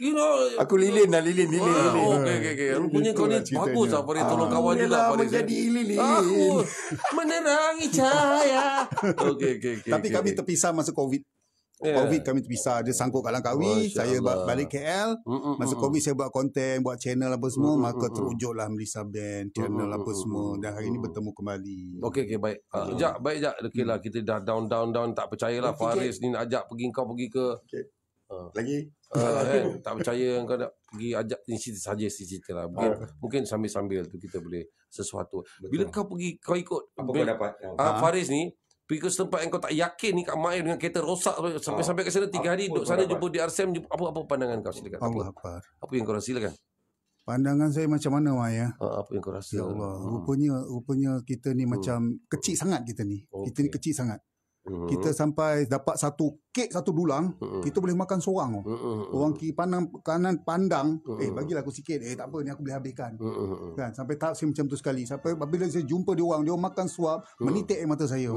you know, Aku lilin. Okey. Rupanya kau ni bagus lah Faris, tolong kawan juga Yelah, Faris. menjadi lilin. Aku menerangi cahaya. Okey. Tapi kami terpisah masa COVID. COVID kami terpisah. Dia sangkut kat Langkawi, saya balik KL. Masa COVID saya buat konten, buat channel apa semua, maka terwujudlah Melissa Band, channel apa semua, dan hari ni bertemu kembali. Okey, baik. Baik. Okey lah, kita dah down tak percayalah Faris ni nak ajak kau pergi ke Lagi? tak percaya kau nak pergi ajak ni cerita lah. Mungkin sambil-sambil tu kita boleh sesuatu. Bila kau pergi, kau ikut Apa kau dapat? Faris ni pergi ke tempat yang kau tak yakin ni, kat Mail dengan kereta rosak sampai ke sana 3 hari duduk sana, jumpa di RSM, apa pandangan kau, silakan. Allah Akbar. Apa yang kau rasa, silakan. Pandangan saya macam mana Mai ya? Apa yang kau rasa? Ya Allah, rupanya kita ni macam kecil sangat kita ni. Kita ni kecil sangat. Kita sampai dapat satu kek, satu dulang, kita boleh makan seorang. Orang kiri kanan pandang, bagilah aku sikit, tak apa ni aku boleh habiskan. Kan, sampai tahap saya macam tu sekali. Sampai bila saya jumpa dia orang makan suap, menitik air mata saya.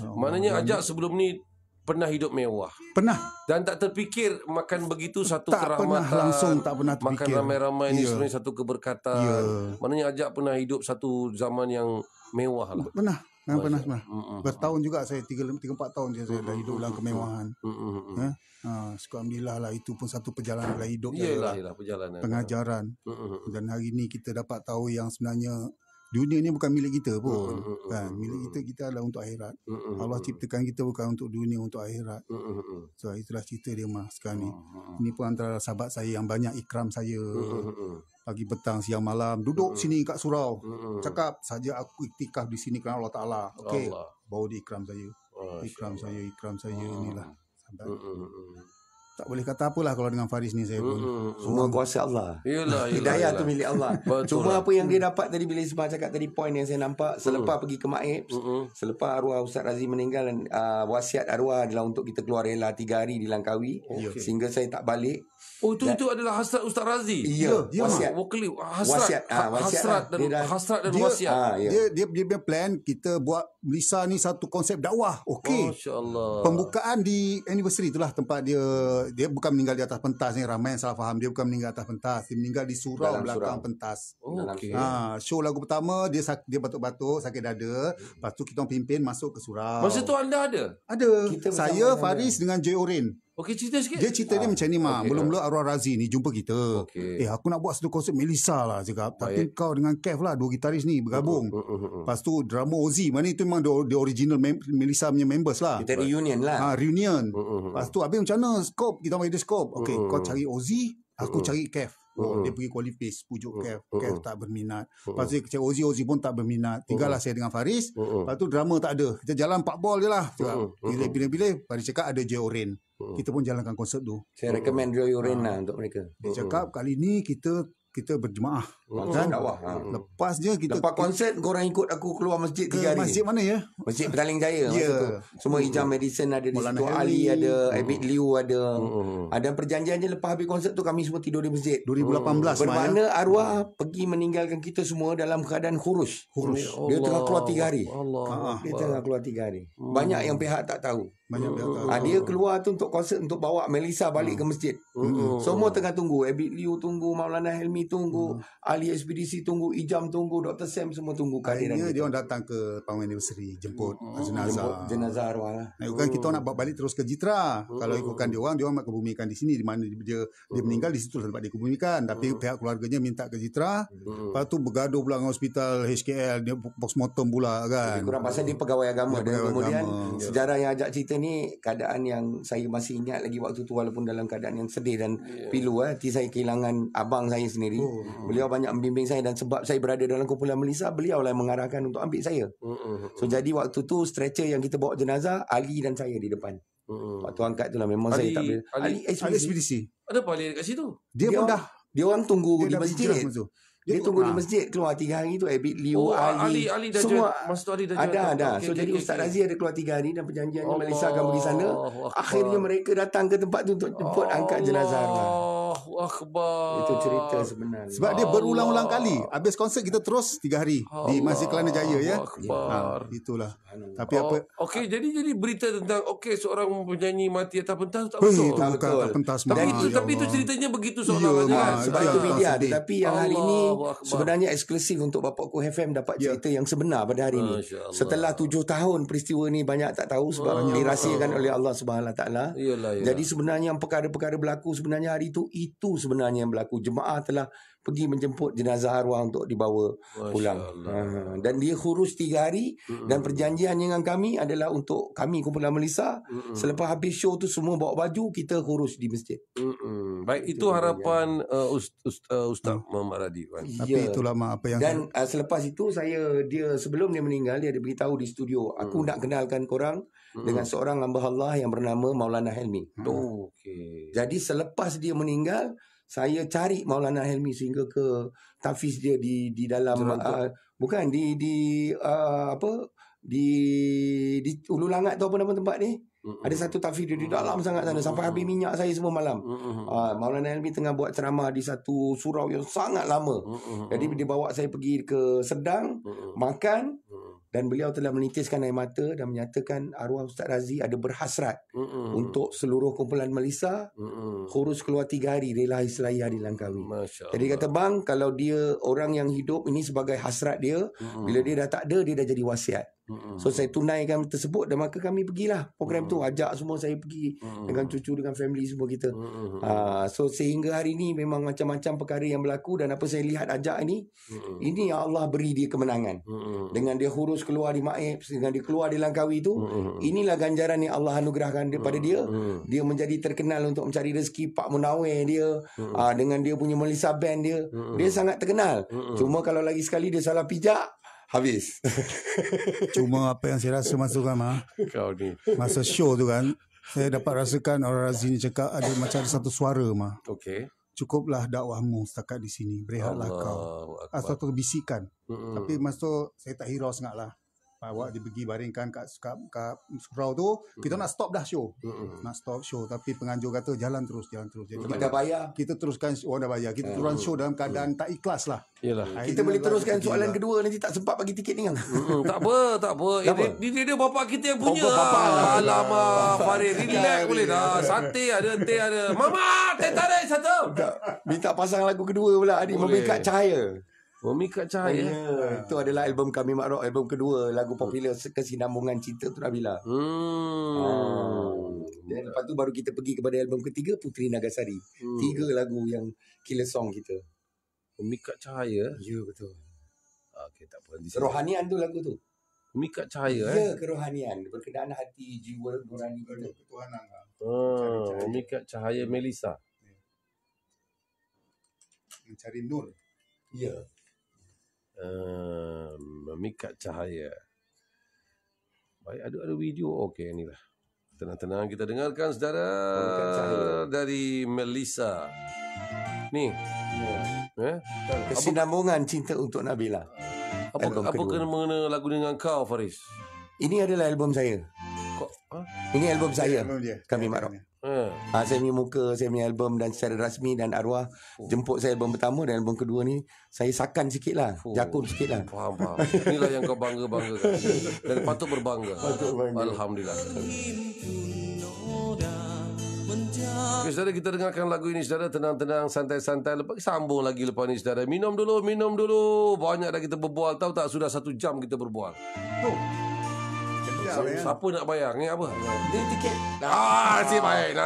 Maknanya Ajak sebelum ni pernah hidup mewah. Pernah. Dan tak terfikir makan begitu satu Tak kerahmatan. pernah langsung, tak pernah terfikir. Makan ramai-ramai ni sebenarnya satu keberkatan. Maknanya Ajak pernah hidup satu zaman yang mewah lah. Pernah semua. Bertahun juga saya, 3-4 tahun saya dah hidup dalam kemewahan. Alhamdulillah lah, itu pun satu perjalanan dalam hidup. Iyalah perjalanan. Pengajaran. Dan hari ni kita dapat tahu yang sebenarnya dunia ni bukan milik kita pun. Kan? Milik kita adalah untuk akhirat. Allah ciptakan kita bukan untuk dunia, untuk akhirat. So itulah cerita dia Mas sekarang ni. Ini pun antara sahabat saya yang banyak ikram saya. Pagi, petang, siang, malam duduk sini kat surau. Cakap saja aku iktikaf di sini kerana Allah Taala. Okey. Baru dia ikram saya. Ikram saya inilah sahabat. Tak boleh kata apalah kalau dengan Faris ni saya pun. Semua kuasa Allah. Yalah. Hidayah tu milik Allah. Cuma lah. apa yang dia dapat tadi, bila Ismail cakap tadi, poin yang saya nampak selepas pergi ke Maib, selepas arwah Ustaz Razi meninggal, dan wasiat arwah adalah untuk kita keluar rela 3 hari di Langkawi, sehingga saya tak balik. Itu adalah hasrat Ustaz Razi. Ya, wasiat. Hasrat dan wasiat. Dia punya plan kita buat Melissa ni satu konsep dakwah. Okey. Masya-Allah. Pembukaan di anniversary itulah tempat dia bukan meninggal di atas pentas ni, ramai yang salah faham. Dia bukan meninggal atas pentas, dia meninggal di surau Dalam belakang surau. pentas. Okey. Show lagu pertama dia batuk-batuk, sakit dada. Lepas tu kita orang pimpin masuk ke surau. Masa tu anda ada? Ada. Kita Saya, bersama Faris dengan Joy Orin. Okey, cerita sikit. Dia cerita dia macam ni Mak. Mula-mula arwah Razi ni jumpa kita. Okey. Aku nak buat satu konsep Melissa lah cakap. Tapi kau dengan Kev lah, 2 gitaris ni bergabung. Lepas tu drama Ozi. Mana itu memang the original Melissa punya members lah. Kita reunion lah. Reunion. Lepas tu habis macam mana scope? Kita bagi dia scope. Okey, kau cari Ozi, aku cari Kev. Dia pergi qualify, pujuk Kev. Kev tak berminat. Lepas tu cari Ozi pun tak berminat. Tinggallah saya dengan Faris. Lepas tu drama tak ada. Kita jalan 4 ball je lah. Pilih-pilih. Faris cakap ada Joy Orin. Kita pun jalankan konsert tu. Saya recommend Joy Orin lah untuk mereka. Dia cakap kali ni kita berjemaah. Konsert dakwah. Lepas je kita Lepas konsert, korang ikut aku keluar masjid 3 ke hari. masjid mana ya? Masjid Petaling Jaya. Ya. Masa tu. Semua Ijam Medicine ada di Maulana situ. Helmi. Ali ada, Abid Liu ada. Ada perjanjiannya lepas habis konsert tu kami semua tidur di masjid. 2018 Bermakna arwah pergi meninggalkan kita semua dalam keadaan khurus. Dia tengah keluar 3 hari. Dia tengah keluar 3 hari. Banyak yang pihak tak tahu. Banyak Dia keluar tu untuk konsert, untuk bawa Melissa balik ke masjid. Semua tengah tunggu. Abid Liu tunggu, Maulana Helmi tunggu, Ali Ekspedisi tunggu, Ijam tunggu, Dr. Sam semua tunggu kehadiran Akhirnya kita. dia orang datang ke panggung anniversary, jemput jenazah. Jenazah arwah lah. Bukan kita nak bawa balik terus ke Jitra. Kalau ikutkan dia orang nak kebumikan di sini, di mana dia meninggal, di situ tempat dia kebumikan. Tapi pihak keluarganya minta ke Jitra. Lepas tu bergaduh pula dengan hospital HKL, dia postmortem pula kan. Kurang pasal dia pegawai agama. Dan pegawai kemudian agama. sejarah yang ajak cerita ni, keadaan yang saya masih ingat lagi waktu tu, walaupun dalam keadaan yang sedih dan pilu. Hati saya kehilangan abang saya sendiri. Beliau banyak membimbing saya, dan sebab saya berada dalam kumpulan Melissa, beliau lah yang mengarahkan untuk ambil saya. So jadi waktu tu stretcher yang kita bawa jenazah, Ali dan saya di depan. Waktu angkat tu lah memang Ali- saya tak boleh. Ali Ada ekspedisi. Ada apa dia kat situ? Dia pun dah Dia orang tunggu di dah masjid. berhijrah masa tu. Dia tunggu di masjid, keluar 3 hari tu. Abid Liu, Ali dah semua Masa tu Ali dah ada. So jadi Ustaz Razi ada keluar 3 hari dan perjanjiannya Melissa akan pergi sana. Akhirnya mereka datang ke tempat tu untuk jemput angkat jenazah arwah. Akbar. Itu cerita sebenar. Sebab dia berulang-ulang kali. Habis konsert kita terus 3 hari di Masjid Kelana Jaya ya. Itulah. Tapi apa? Okey, jadi berita tentang seorang penyanyi mati atas pentas tak betul. Tak pentas. Tapi itu ceritanya begitu seolah-olah kan. Sebab itu media. Tetapi yang hari ini sebenarnya eksklusif untuk Bapak Ku FM dapat cerita yang sebenar pada hari ini. Setelah 7 tahun peristiwa ni banyak tak tahu sebab dirahsiakan oleh Allah Subhanahu Taala. Jadi sebenarnya perkara-perkara berlaku sebenarnya hari itu sebenarnya yang berlaku. Jemaah telah pergi menjemput jenazah arwah untuk dibawa pulang. Dan dia khurus 3 hari dan perjanjian dengan kami adalah untuk kami kumpulan Melissa selepas habis show tu semua bawa baju kita khurus di masjid. Baik, itu harapan Ustaz Muhammad Radhi kan. Tapi itulah apa yang dan selepas itu dia sebelum dia meninggal dia ada beritahu di studio aku nak kenalkan korang dengan seorang hamba Allah yang bernama Maulana Helmi. Jadi selepas dia meninggal saya cari Maulana Helmi sehingga ke tafiz dia di dalam bukan di Ulu Langat tu apa nama tempat ni? Ada satu tafiz dia di dalam sangat sana sampai habis minyak saya semua malam. Maulana Helmi tengah buat ceramah di satu surau yang sangat lama. Jadi dia bawa saya pergi ke Sedang makan. Dan beliau telah menitiskan air mata dan menyatakan arwah Ustaz Razi ada berhasrat untuk seluruh kumpulan Melissa khurus keluar 3 hari rela Islahiyah di Langkawi. Jadi kata bang, kalau dia orang yang hidup ini sebagai hasrat dia, bila dia dah tak ada dia dah jadi wasiat. So saya tunaikan tersebut dan maka kami pergilah program tu, ajak semua saya pergi dengan cucu, dengan family semua kita. So sehingga hari ni memang macam-macam perkara yang berlaku dan apa saya lihat ajak ini yang Allah beri dia kemenangan. Dengan dia hurus keluar di Maib, dengan dia keluar di Langkawi tu, inilah ganjaran yang Allah anugerahkan daripada dia. Dia menjadi terkenal untuk mencari rezeki. Pak Munawir dia dengan dia punya Melissa Band dia, dia sangat terkenal. Cuma kalau lagi sekali dia salah pijak, habis. Cuma apa yang saya rasa Kau ni masa show tu kan, saya dapat rasakan orang Razi ni cakap ada macam ada satu suara cukuplah dakwahmu setakat di sini, berehatlah kau. Satu bisikan. Tapi masa tu saya tak hirau sangat lah. Awak dia pergi baringkan kat surau tu, kita nak stop dah show. Nak stop show tapi penganjur kata jalan terus. Jadi dah bayar. Kita teruskan, orang dah bayar. Kita turun show dalam keadaan tak ikhlas lah. Kita boleh teruskan soalan kedua, nanti tak sempat bagi tiket ni kan. Tak apa. Dia bapak kita yang punya. Alamak, Farid, relax boleh dah. Santai ada, teh ada. Mama, teh tarik satu. Minta pasang lagu kedua pula ni, Memikat Cahaya. Memikat Cahaya. Itu adalah album kami Mak Rock, album kedua, lagu popular Kesinambungan Cinta Tu Nabila. Dan lepas tu baru kita pergi kepada album ketiga, Puteri Nagasari. 3 lagu yang killer song kita. Memikat Cahaya. Ya, betul. Okey, tak apa. Kerohanian tu lagu tu. Memikat Cahaya. Ya, kerohanian. Berkenaan hati, jiwa, nurani kita. Ketuhanan lah. Memikat Cahaya Melissa. Mencari nur. Ya. Memikat Cahaya. Baik, ada video. Okey, inilah. Tenang-tenang kita dengarkan saudara dari Melissa. Ni. Kesinambungan Cinta Untuk Nabila. Apa kena lagu dengan kau, Faris? Ini adalah album saya. Ini album saya. Kami Mak Rock. Saya punya muka, saya punya album dan secara rasmi dan arwah jemput saya album pertama dan album kedua ni saya sakan sikit lah, jakun sikit lah. Faham. Inilah yang kau bangga-banggakan dan patut berbangga. Alhamdulillah. Okay, saudara, kita dengarkan lagu ini saudara, tenang-tenang, santai-santai. Lepas sambung lagi lepas ni saudara. Minum dulu. Banyak dah kita berbual, tahu tak, sudah 1 jam kita berbual. Siapa nak bayar? Ni apa? Dia tiket. Nasib baik.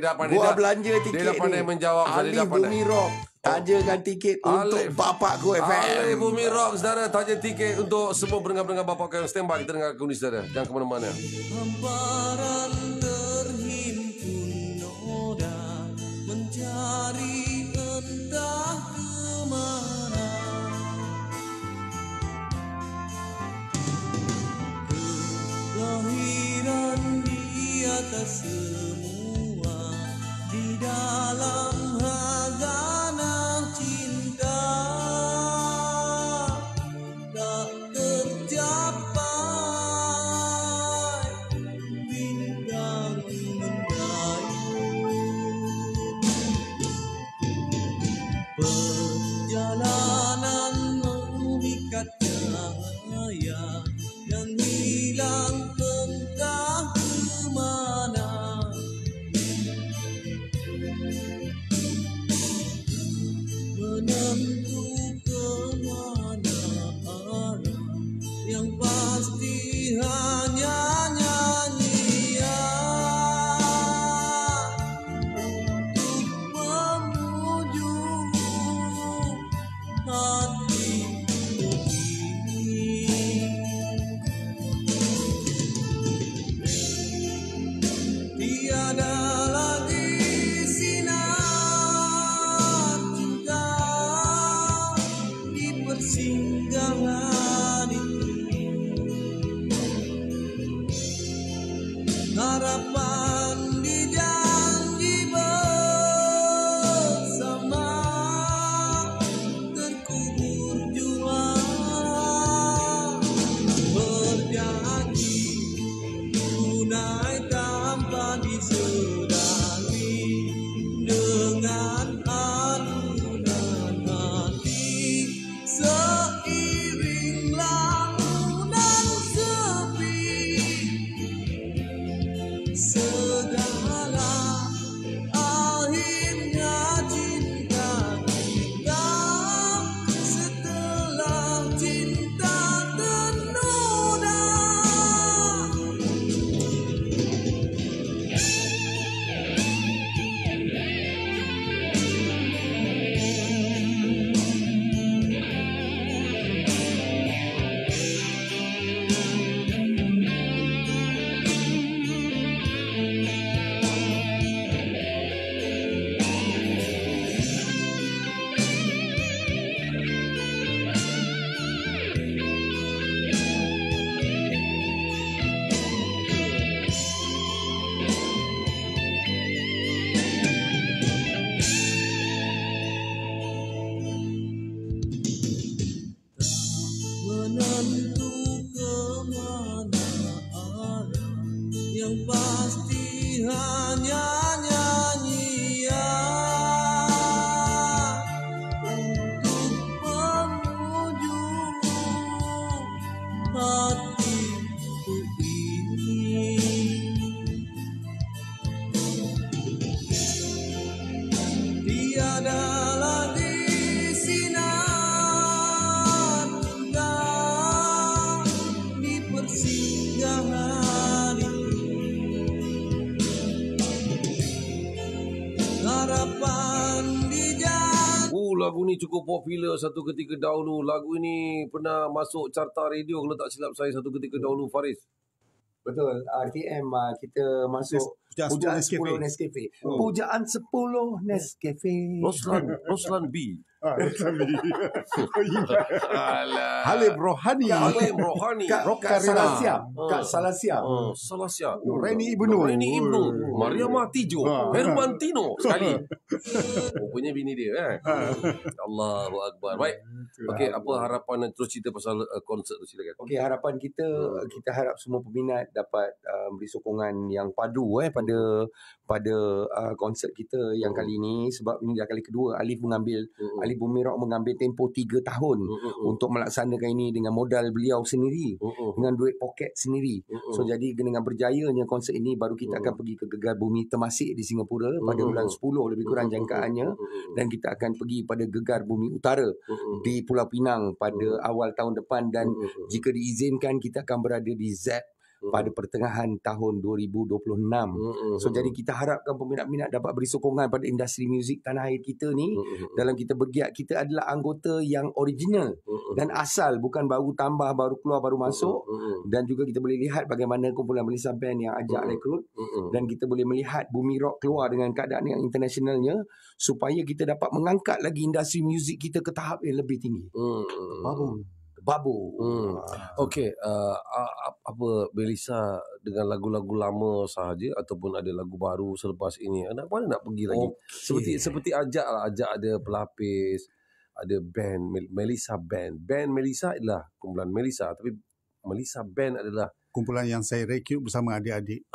Dia pandai. Gua belanja tiket dia dah pandai ni. menjawab. Alif Bumi Rock tajakan tiket untuk Bapak Ku FM. Alif Bumi Rock saudara, taja tiket untuk semua pendengar-pendengar Bapak Ku FM. Stand by, kita dengar lagu ni saudara. Jangan ke mana-mana. Hamparan terhimpun noda mencari entah kemana. Kelahiran di atas semua, di dalam hazanah cinta. ni cukup popular satu ketika dahulu. Lagu ini pernah masuk carta radio kalau tak silap saya satu ketika dahulu, Faris. Betul, RTM kita masuk Pujaan 10 Nescafe. Pujaan 10 Nescafe. Roslan B. Halib Rohani. Kak Salasia. Salasia. Reni Ibnu. Maria Matijo. Hermantino. Sekali. Rupanya bini dia. Allahu Akbar. Baik. Okey, apa harapan terus cerita pasal konsert tu, silakan. Okey, harapan kita harap semua peminat dapat beri sokongan yang padu pada konsert kita yang kali ini, sebab ini dah kali kedua Alif Bumi Rock mengambil tempoh 3 tahun untuk melaksanakan ini dengan modal beliau sendiri, dengan duit poket sendiri. So jadi dengan berjayanya konsert ini, baru kita akan pergi ke Gegar Bumi Temasek di Singapura pada bulan 10 lebih kurang jangkaannya, dan kita akan pergi pada Gegar Bumi Utara di Pulau Pinang pada awal tahun depan, dan jika diizinkan kita akan berada di Z pada pertengahan tahun 2026. So jadi kita harapkan peminat-peminat dapat beri sokongan pada industri muzik tanah air kita ni. Dalam kita bergiat, kita adalah anggota yang original dan asal, bukan baru tambah, baru keluar, baru masuk. Dan juga kita boleh lihat bagaimana kumpulan Melissa Band yang ajak rekrut, dan kita boleh melihat Bumi Rock keluar dengan keadaan yang internationalnya, supaya kita dapat mengangkat lagi industri muzik kita ke tahap yang lebih tinggi. Babu. Okey, apa Melissa dengan lagu-lagu lama sahaja ataupun ada lagu baru selepas ini? Mana nak pergi lagi? Seperti ajak ada Pelapis, ada band Melissa Band. Band Melissa adalah kumpulan Melissa, tapi Melissa Band adalah kumpulan yang saya rekrut bersama adik-adik.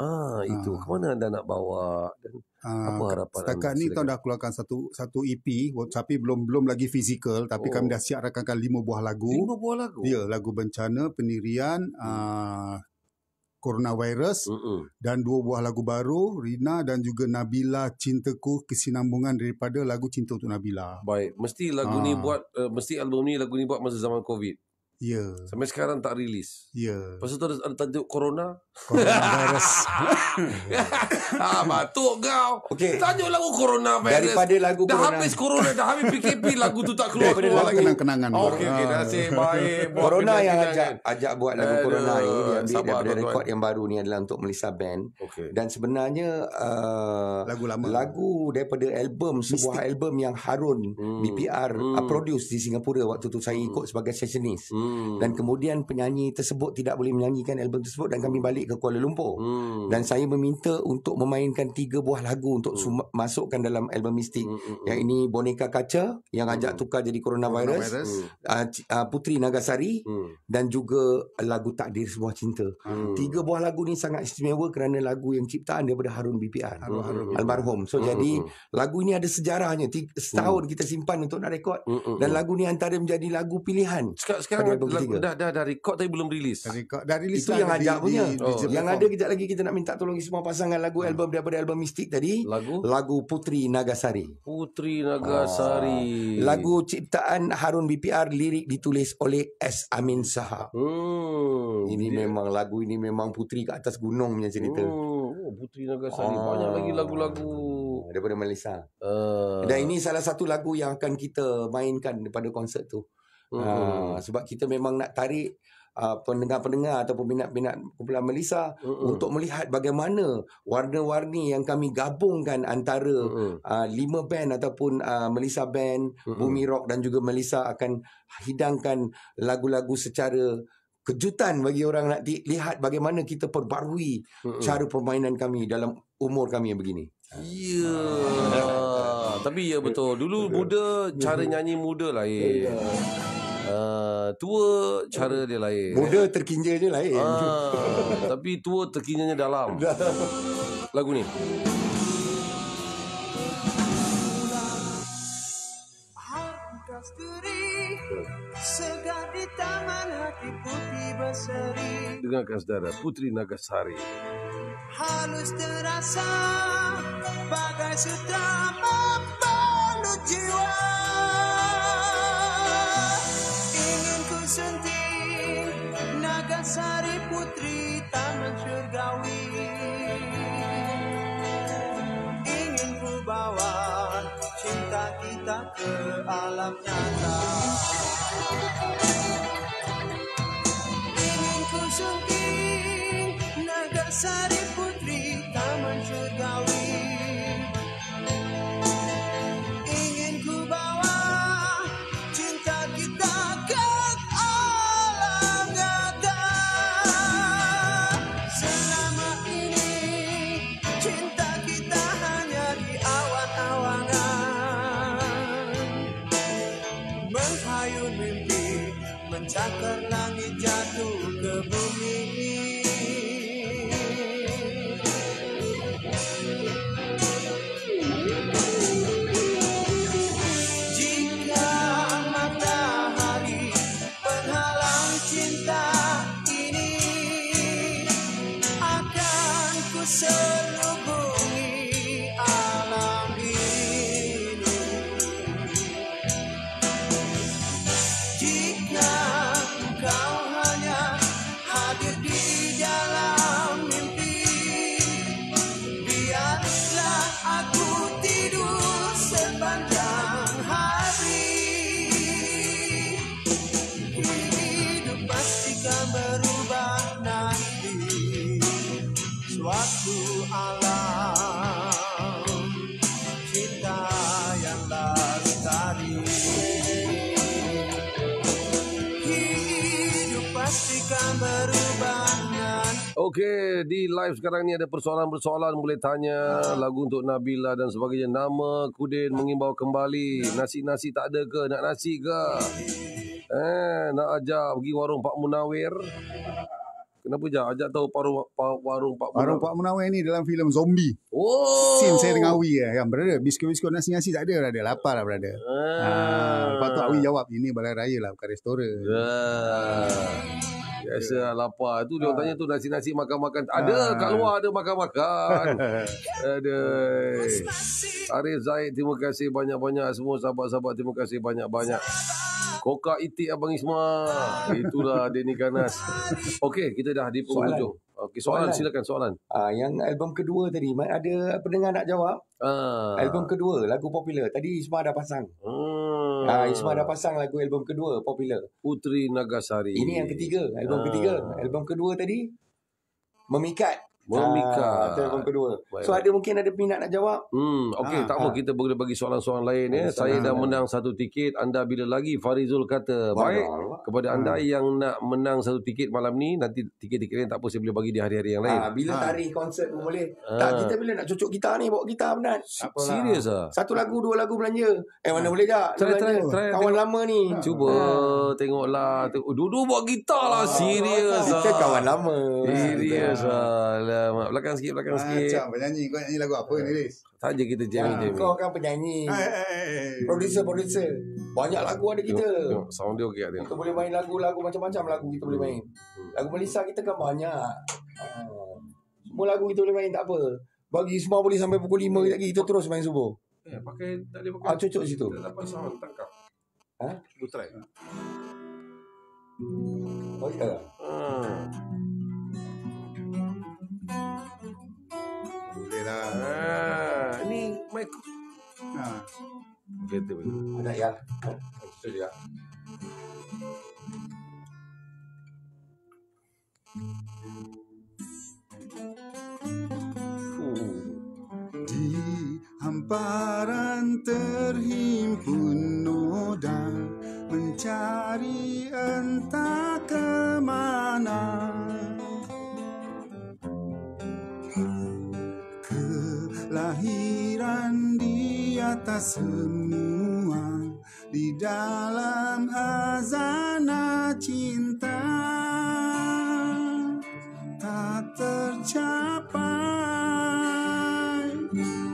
Itu. Kemana anda nak bawa? Dan apa harapan setakat ni kita dah keluarkan satu EP, tapi belum lagi fizikal, tapi kami dah siap rakamkan 5 buah lagu. 5 buah lagu? Ya, lagu bencana, pendirian, coronavirus, dan 2 buah lagu baru, Rina dan juga Nabila Cintaku, kesinambungan daripada lagu Cinta Untuk Nabila. Baik, mesti lagu ni buat, mesti album ni, lagu ni buat masa zaman COVID. Ya. Sampai sekarang tak rilis. Ya. Lepas tu ada tajuk Coronavirus. Batuk kau. Okey. Tajuk lagu Coronavirus. Daripada lagu dah habis Corona, dah habis PKP, lagu tu tak keluar lagi. Kenang-kenangan. Okey, nasib baik. Corona yang ajak buat lagu Corona ni, dia ambil daripada rekod yang baru ni adalah untuk Melissa Band. Dan sebenarnya lagu lama, lagu daripada sebuah album yang Harun BPR produce di Singapura waktu tu saya ikut sebagai sessionist. Dan kemudian penyanyi tersebut tidak boleh menyanyikan album tersebut, dan kami balik ke Kuala Lumpur. Dan saya meminta untuk memainkan 3 buah lagu untuk masukkan dalam album Mistik. Yang ini Boneka Kaca yang ajak tukar jadi Coronavirus, Putri Nagasari, dan juga lagu Takdir Sebuah Cinta. 3 buah lagu ni sangat istimewa kerana lagu yang ciptaan daripada Harun BPR, almarhum. So jadi lagu ini ada sejarahnya. Setahun kita simpan untuk nak rekod, dan lagu ni antara menjadi lagu pilihan. Sekarang dah rekod tapi belum rilis. Dah rilis. Itu yang ajak punya. Yang ada kejap lagi kita nak minta tolong semua pasangan lagu album daripada album Mistik tadi. Lagu Putri Nagasari. Lagu ciptaan Harun BPR, lirik ditulis oleh S. Amin Sahab. Ini memang lagu ini memang putri ke atas gunung punya cerita. Putri Nagasari. Banyak lagi lagu-lagu daripada Malaysia. Dan ini salah satu lagu yang akan kita mainkan pada konsert tu. Sebab kita memang nak tarik pendengar-pendengar atau peminat-peminat kumpulan Melissa untuk melihat bagaimana warna-warni yang kami gabungkan antara 5 band ataupun Melissa Band, Bumi Rock dan juga Melissa akan hidangkan lagu-lagu secara kejutan bagi orang nak lihat bagaimana kita perbarui cara permainan kami dalam umur kami yang begini. Tapi ya betul. Dulu muda, cara nyanyi muda lain. Tua cara dia lain. Muda terkinjanya lain. Tapi tua terkinjanya dalam. Lagu ni. Segar di taman hati putih berseri. Dengarkan saudara, Putri Nagasari. Halus terasa bagai sutra membalut jiwa. Ingin ku senting Nagasari putri taman syurgawi. Ingin ku bawa cinta kita ke alam alam nyata. Ingin ku sunting Nagasari Putri Taman Surgawi. Ingin ku bawa cinta kita ke alam nyata. Selama ini cinta kita hanya di awan-awangan, menghayun mimpi mencakar langit jatuh ke bumi. Jika matahari penghalang cinta ini, akan ku selubungi alam ini. Jika kau hanya hadir di dalam mimpi, biarlah aku tidur sepanjang hari. Hidup pastikan berubah nanti, suatu alam cinta yang lestari. Hidup pastikan berubah nanti. Okey, di live sekarang ni ada persoalan-persoalan boleh tanya, lagu untuk Nabila dan sebagainya. Nama Kudin mengimbau kembali. Nasi-nasi tak ada ke? Nak nasi ke? Nak ajak pergi warung Pak Munawir. Kenapa ajak tahu warung Pak Munawir? Warung Pak Munawir ni dalam filem zombie. Oh. Scene saya dengan Awi kan, brother. Biskut-biskut nasi-nasi tak ada, brother. Lapar lah, brother. Lepas tu Awi jawab, ini balai raya lah, bukan restoran. Biasa lapar tu dia orang tanya tu nasi-nasi makan-makan. Ada kat luar ada makan-makan. Ada. Arif Zaid, terima kasih banyak-banyak. Semua sahabat-sahabat, terima kasih banyak-banyak. Koka Itik Abang Isma. Itulah Denny Ganas. Okey, kita dah di penghujung. Okey, soalan silakan soalan. Yang album kedua tadi, ada pendengar nak jawab? Album kedua, lagu popular. Tadi Isma dah pasang. Isma dah pasang lagu album kedua, popular. Putri Nagasari. Ini yang ketiga, album ketiga. Album kedua tadi, Memikat. Memikat. Itu album kedua. Baik. So, ada mungkin ada minat nak jawab? Okey, tak apa. Kita boleh bagi soalan-soalan lain. Saya dah menang 1 tiket. Anda bila lagi? Farizul kata. Baik. Kepada anda yang nak menang 1 tiket malam ni, nanti tiket-tiket lain tak apa, saya boleh bagi di hari-hari yang lain. Bila tarikh konsert pun boleh. Tak, kita bila nak cucuk gitar ni, bawa gitar penat. Serius ah? 1 lagu, 2 lagu belanja. Mana boleh tak? Try. Kawan lama ni. Cuba tengoklah. Duduk bawa gitar lah. Serius Kita kawan lama. Serius lah. Alamak. Belakang sikit. Macam penyanyi. Kau nyanyi lagu apa ni, Riz? Saja kita jamming. Kau kan penyanyi. Producer. Banyak lagu ada kita. Tengok, sound dia okey tak? Kita boleh main lagu-lagu macam-macam lagu kita boleh main. Lagu Melissa kita kan banyak. Semua lagu kita boleh main, tak apa. Bagi semua boleh sampai pukul 5 lagi, kita terus main subuh. Pakai tak boleh pakai. Cucuk situ. Tak dapat sound tangkap. Cuba try. Oh ya. Boleh lah. Ni mic. Betul. Ada ya. Betul ya. Di hamparan terhimpun noda, mencari entah kemana. Kelahiran di atas semua, di dalam hazana cinta tak tercapai,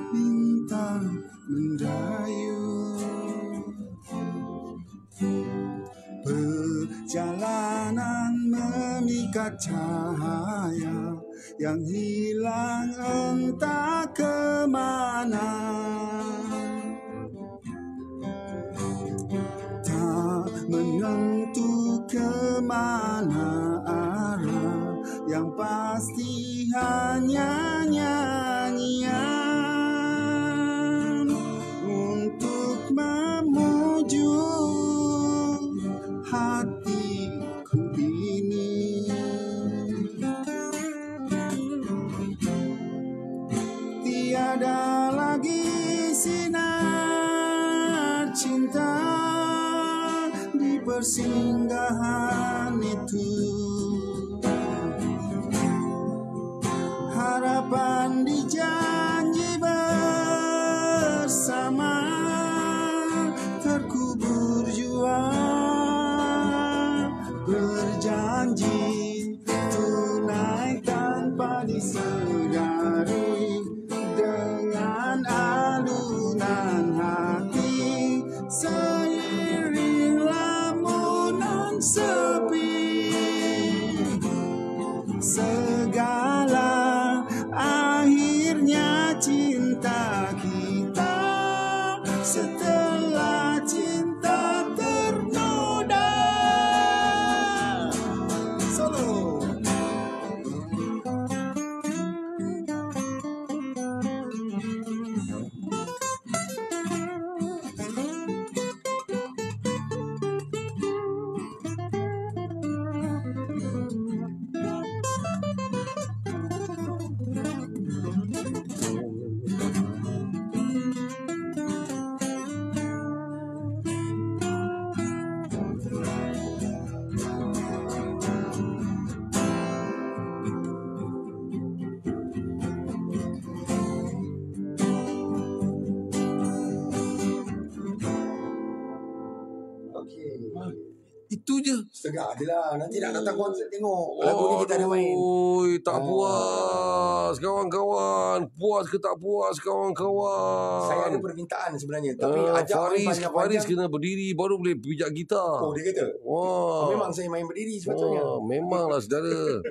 bintang mendayu. Perjalanan memikat cahaya yang hilang entah kemana. Tak menentu kemana arah, yang pasti hanya nyanyian untuk memuju hatiku ini. Tiada lagi sinar cinta di persinggahan itu. Harapan dijanji bersama terkubur jua. Berjanji tunai tanpa disedari dengan alunan hati seiring lamunan sepi. Segala akhirnya cinta kita setelah cinta ternoda. Solo. Itu je. Setengah je lah. Nanti nak datang konsert tengok. Lagu ni kita ada main. Oi, tak puas kawan-kawan. Puas ke tak puas kawan-kawan? Saya ada permintaan sebenarnya. Tapi ajak Faris kena berdiri baru boleh pijak gitar. Oh, dia kata? Wah. Memang saya main berdiri sepatutnya. Memanglah saudara.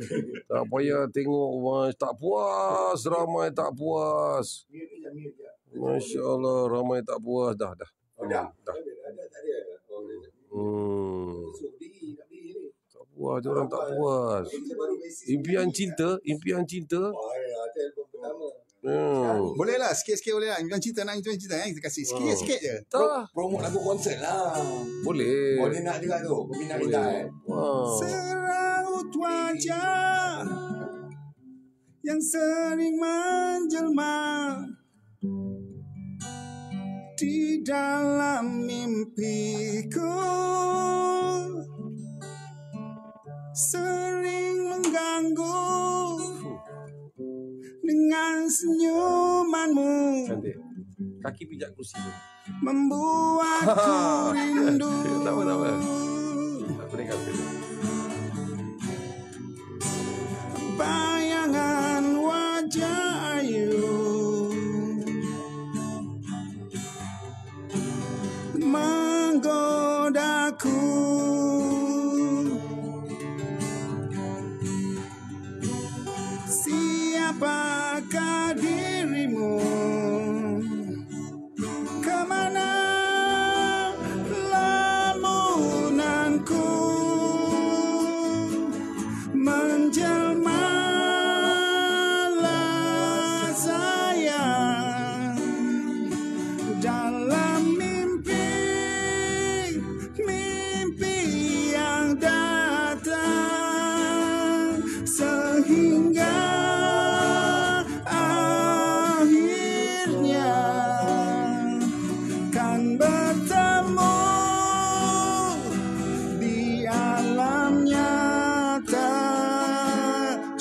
Tak payah tengok tak puas. Ramai tak puas. Mute je. Masya Allah, ramai tak puas. Dah. Oh, dah. Tak ada. Tak puas, orang tak puas. Impian cinta. Boleh lah, sikit-sikit boleh lah. Impian cinta kita kasih sikit-sikit je. Promote lagu konsert lah. Boleh. Oh, dia nak juga tu. Peminat kita Seraut wajah yang sering menjelma di dalam mimpiku, sering mengganggu dengan senyumanmu. Cantik. Kaki pijak kursi tu. Membuatku rindu. Nama. Aku dengar. Bayangan wajah ayu menggodaku. Siapakah dirimu? Kemana lamunanku menjelmalah sayang dalam mimpi yang datang sehingga akhirnya kan bertemu di alam nyata.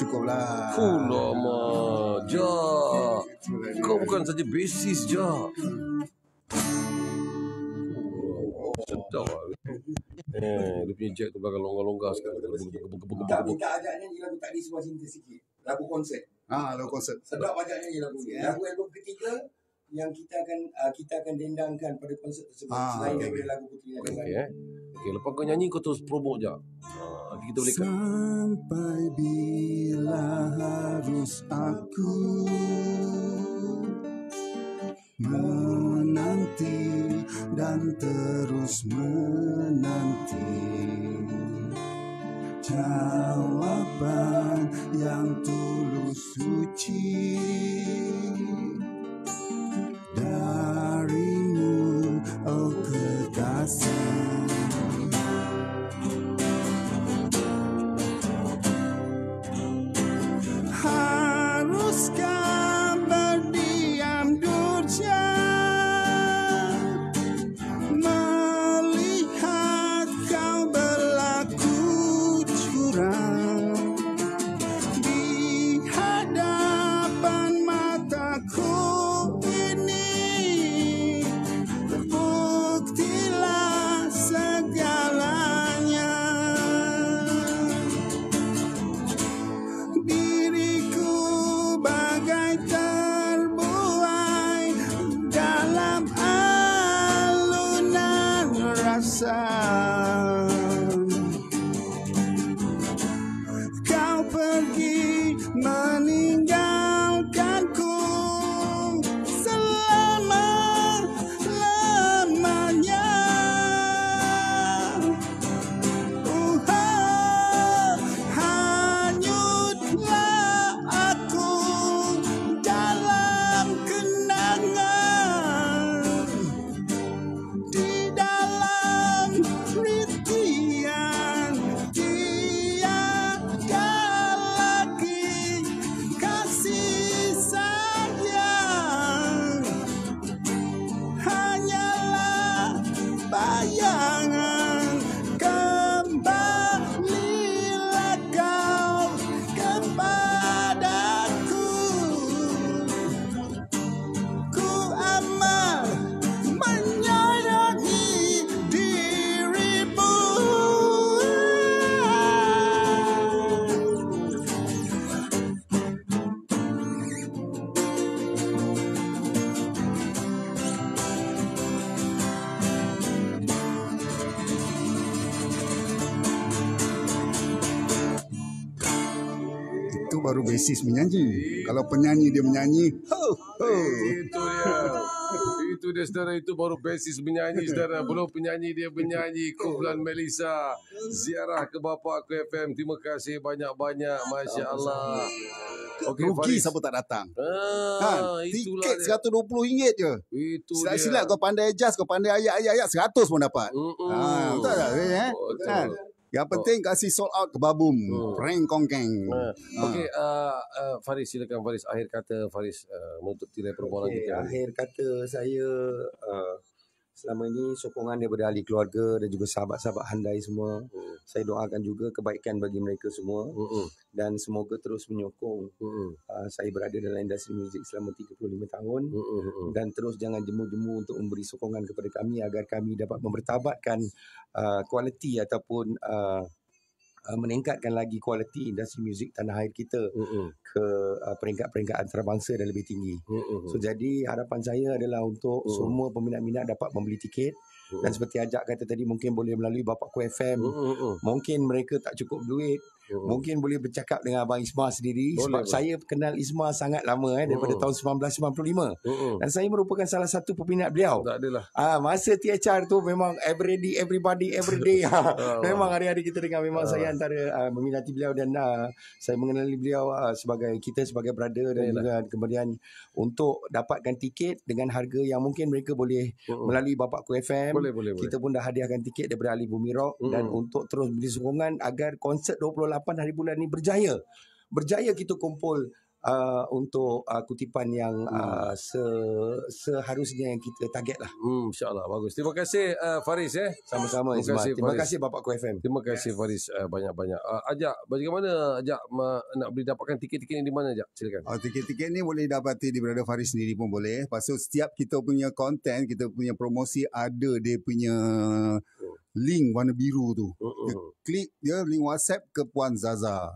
Cukuplah. Lama. Jak. Kau bukan saja basis, Jak. Sedap lah. Dia punya jack tu belakang longgar-longgar sekali. Minta ajak nyanyi lagu Tak Di Sebuah Cinta sikit. Lagu konsert. Lagu konsert. Sedap ajak nyanyi lagu ni. Lagu album ketiga yang kita akan dendangkan pada konsert tersebut. Selain daripada lagu Puteri Nadia. Okey, lepas kau nyanyi kau terus promote je. Kita boleh Sampai bila harus aku menanti dan terus menanti jawaban yang tulus suci darimu, oh kekasih. baru basis menyanyi. Kalau penyanyi dia menyanyi, Itu dia. Itu dia saudara, itu baru basis menyanyi saudara. Belum penyanyi dia menyanyi. Kumpulan Melissa ziarah ke Bapa Aku FM. Terima kasih banyak-banyak. Masya Allah. Okey, rugi Faris. siapa tak datang. Itulah Tiket dia. RM120 je. Itu Silat-silat dia. kau pandai adjust, kau pandai ayat-ayat 100 pun dapat. Betul tak? Betul. Kan? Yang penting kasih sold out ke babum. Prank kongkeng. Okey, Faris, silakan Faris. Akhir kata Faris menutup tirai perbualan kita. Akhir kata saya, selama ini sokongan daripada ahli keluarga dan juga sahabat-sahabat handai semua. Saya doakan juga kebaikan bagi mereka semua. Dan semoga terus menyokong. Saya berada dalam industri muzik selama 35 tahun. Dan terus jangan jemu-jemu untuk memberi sokongan kepada kami agar kami dapat mempertabatkan kualiti ataupun meningkatkan lagi kualiti industri muzik tanah air kita ke peringkat-peringkat antarabangsa dan lebih tinggi. So jadi harapan saya adalah untuk semua peminat-minat dapat membeli tiket. Dan seperti Ajak kata tadi, mungkin boleh melalui Bapakku FM. Mungkin mereka tak cukup duit. Mungkin boleh bercakap dengan Abang Isma sendiri. Sebab saya kenal Isma sangat lama daripada tahun 1995. Dan saya merupakan salah satu peminat beliau. Tak adalah. Masa THR tu memang everybody every day. Memang hari-hari kita dengar. Memang saya antara meminati beliau. Dan saya mengenali beliau sebagai brother. Dan juga kemudian untuk dapatkan tiket dengan harga yang mungkin mereka boleh melalui Bapakku FM. Boleh. Kita pun dah hadiahkan tiket daripada ahli Bumi Rock. Dan untuk terus beri sokongan agar konsert 28 hari bulan ni berjaya kita kumpul untuk kutipan yang seharusnya yang kita target lah. InsyaAllah, bagus. Terima kasih Faris. Sama-sama. Terima kasih Bapakku FM. Terima kasih Faris banyak-banyak. Ajak, bagaimana Ajak nak boleh dapatkan tiket-tiket ni di mana Ajak? Silakan. Tiket-tiket ni boleh dapati di Brother Faris sendiri pun boleh. Lepas tu setiap kita punya konten, kita punya promosi ada dia punya link warna biru tu. Dia klik dia link WhatsApp ke Puan Zaza.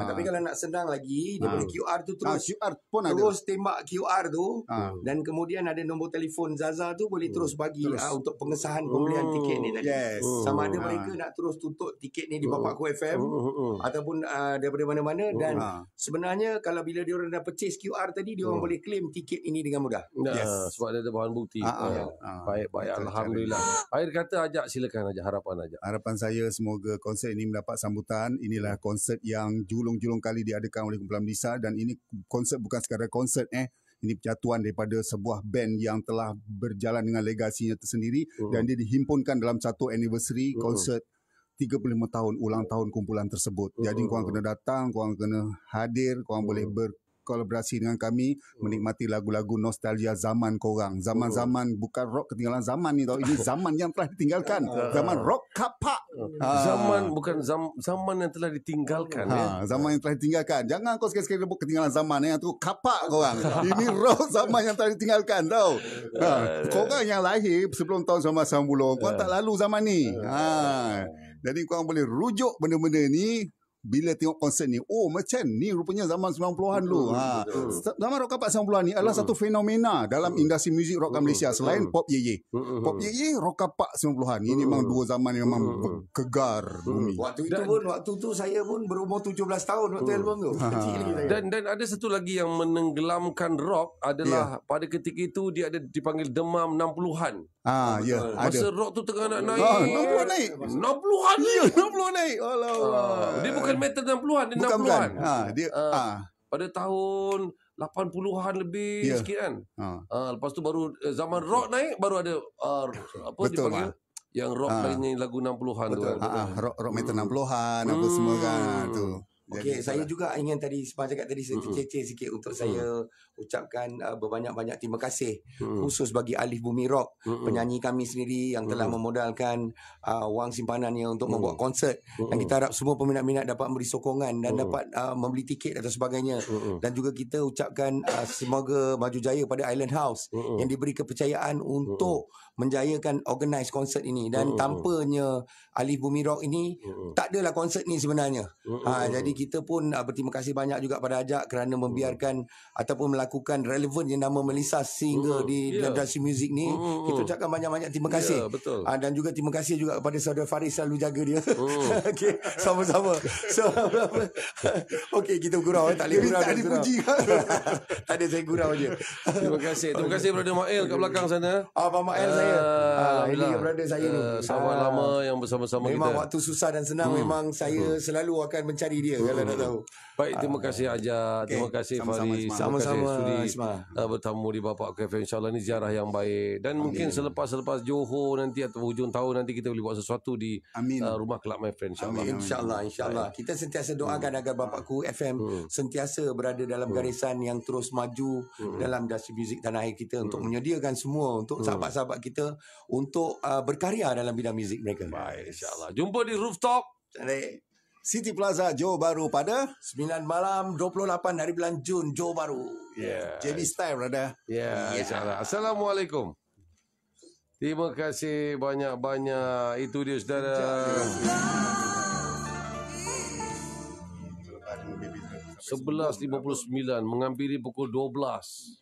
Tapi kalau nak senang lagi, dia boleh QR tu terus. QR pun ada. Terus tembak QR tu. Dan kemudian ada nombor telefon Zaza tu boleh terus bagi untuk pengesahan pembelian tiket ni tadi. Yes. Sama ada mereka nak terus tutup tiket ni di Bapakku FM ataupun daripada mana-mana. Dan sebenarnya kalau bila dia orang dah purchase QR tadi, dia orang boleh claim tiket ini dengan mudah. Sebab dia ada bahan bukti. Baik. Alhamdulillah. Akhir kata Ajak, silakan Ajak, harapan Ajak. Harapan saya semoga konsert ini mendapat sambutan. Inilah konsert yang julung-julung kali diadakan oleh kumpulan Melissa, dan ini konsert bukan sekadar konsert ini penyatuan daripada sebuah band yang telah berjalan dengan legasinya tersendiri dan dia dihimpunkan dalam satu anniversary konsert 35 tahun ulang tahun kumpulan tersebut. Jadi korang kena datang, korang kena hadir, korang boleh berkolaborasi dengan kami, menikmati lagu-lagu nostalgia zaman korang. Zaman-zaman bukan rock ketinggalan zaman ni tau. Ini zaman yang telah ditinggalkan. Zaman rock kapak. Zaman bukan zaman yang telah ditinggalkan. Zaman yang telah ditinggalkan. Jangan kau sekali-sekali rebut ketinggalan zaman yang tu kapak korang. Ini rock zaman yang telah ditinggalkan tau. Korang yang lahir sebelum tahun 1990, korang tak lalu zaman ni. Jadi korang boleh rujuk benda-benda ni bila tengok konsert ni. Oh, macam ni rupanya zaman 90-an dulu. Zaman rock kapak 90-an ni adalah satu fenomena dalam industri muzik rock Malaysia selain Pop Ye. Pop Ye, rock kapak 90-an. Ini memang dua zaman yang memang bergegar bumi. Waktu tu saya pun berumur 17 tahun waktu album tu. Kecil lagi saya. Dan ada satu lagi yang menenggelamkan rock adalah pada ketika itu dia ada dipanggil demam 60-an. Ada. Masa rock tu tengah nak naik. 60-an naik. 60-an Ya, 60-an naik. Dia bukan metal 60-an, dia 60-an. Dia pada tahun 80-an lebih sikit kan. Lepas tu baru zaman rock naik, baru ada apa dipanggil yang rock lainnya lagu 60-an tu. Rock metal 60-an apa semua kan tu. Okey, saya juga ingin tadi Semang cakap tadi saya terceceh sikit untuk saya ucapkan berbanyak-banyak terima kasih khusus bagi Alif Bumi Rock, penyanyi kami sendiri yang telah memodalkan wang simpanannya untuk membuat konsert. Dan kita harap semua peminat-minat dapat memberi sokongan dan dapat membeli tiket atau sebagainya. Dan juga kita ucapkan semoga maju jaya pada Island House yang diberi kepercayaan untuk menjayakan organize konsert ini. Dan tanpanya Alif Bumi Rock ini tak adalah konsert ni sebenarnya. Jadi kita pun berterima kasih banyak juga pada Ajak kerana membiarkan ataupun melakukan relevan yang nama Melissa sehingga di industri muzik ni. Kita ucapkan banyak-banyak terima kasih. Betul. Dan juga terima kasih juga kepada saudara Faris selalu jaga dia. Okey, sama-sama. So, okey, kita gurau tak boleh gurau. Tak dipuji kan. Tak ada, saya gurau je. Terima kasih Brother Mael kat belakang sana. Abang Mael saya. Ini brother saya ni. Sahabat lama yang bersama-sama memang kita. waktu susah dan senang memang saya selalu akan mencari dia kalau nak tahu. Baik, terima kasih Ajak. Terima kasih Faris. Sama-sama, Sudi Isma. bertamu di Bapak Cafe. InsyaAllah ni ziarah yang baik. Dan mungkin selepas Johor nanti atau hujung tahun nanti kita boleh buat sesuatu di rumah Club My Friend, insyaAllah. InsyaAllah. Kita sentiasa doakan agar Bapakku FM sentiasa berada dalam garisan yang terus maju dalam industri muzik tanah air kita untuk menyediakan semua untuk sahabat-sahabat kita untuk berkarya dalam bidang muzik mereka. Baik, insyaAllah. Jumpa di Rooftop City Plaza Johor Bahru pada 9 malam 28 hari bulan Jun, Johor Bahru. JB Style, brother. InsyaAllah. Assalamualaikum. Terima kasih banyak-banyak. Itu dia, saudara. 11.59 menghampiri pukul 12.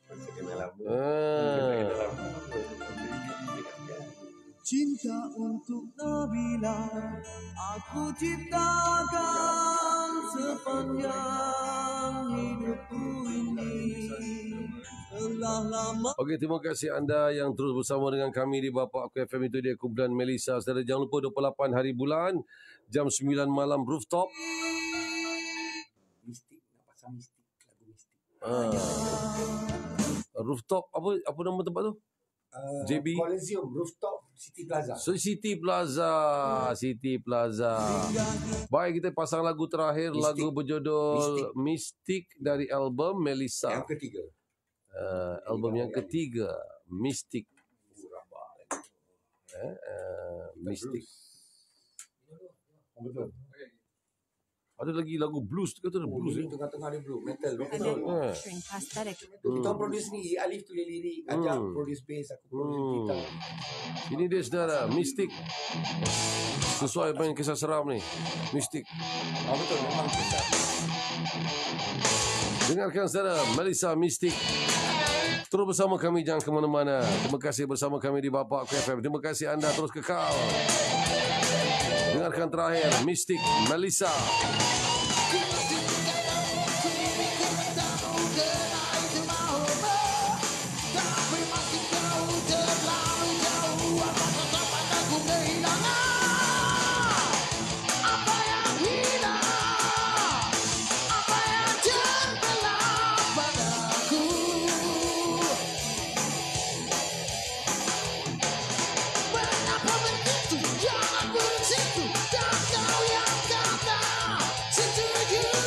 Cinta untuk Nabila aku ciptakan sepanjang hidupku ini. Telah lama. Okey, terima kasih anda yang terus bersama dengan kami di Bapak Aku FM. Itu dia kumpulan Melissa. Saudara, jangan lupa 28 hari bulan jam 9 malam Rooftop. Mistik, nak pasang mistik, lagu mistik. Rooftop apa nama tempat tu? JB Coliseum Rooftop City Plaza. City Plaza. Baik, kita pasang lagu terakhir, lagu berjudul Mystic dari album Melissa. Yang ketiga. Album yang ketiga, Mystic. Mystic. Betul. Ada lagi lagu blues, kata ada blues. Tengah-tengah ada blues, metal, rock and And roll. then featuring prosthetic. Kita produce ni, Alif tulis lirik, Ajak produce bass, aku produce gitar. Ini dia, saudara, Mystic. Sesuai dengan kisah seram ni, Mystic. Betul, memang kisah. Dengarkan, saudara, Melissa Mystic. Terus bersama kami, jangan ke mana-mana. Terima kasih bersama kami di Bapak FM. Terima kasih anda terus kekal. Dengarkan terakhir, Mystic, Melissa. Jangan bersitu, dan kau yang kata, situ you.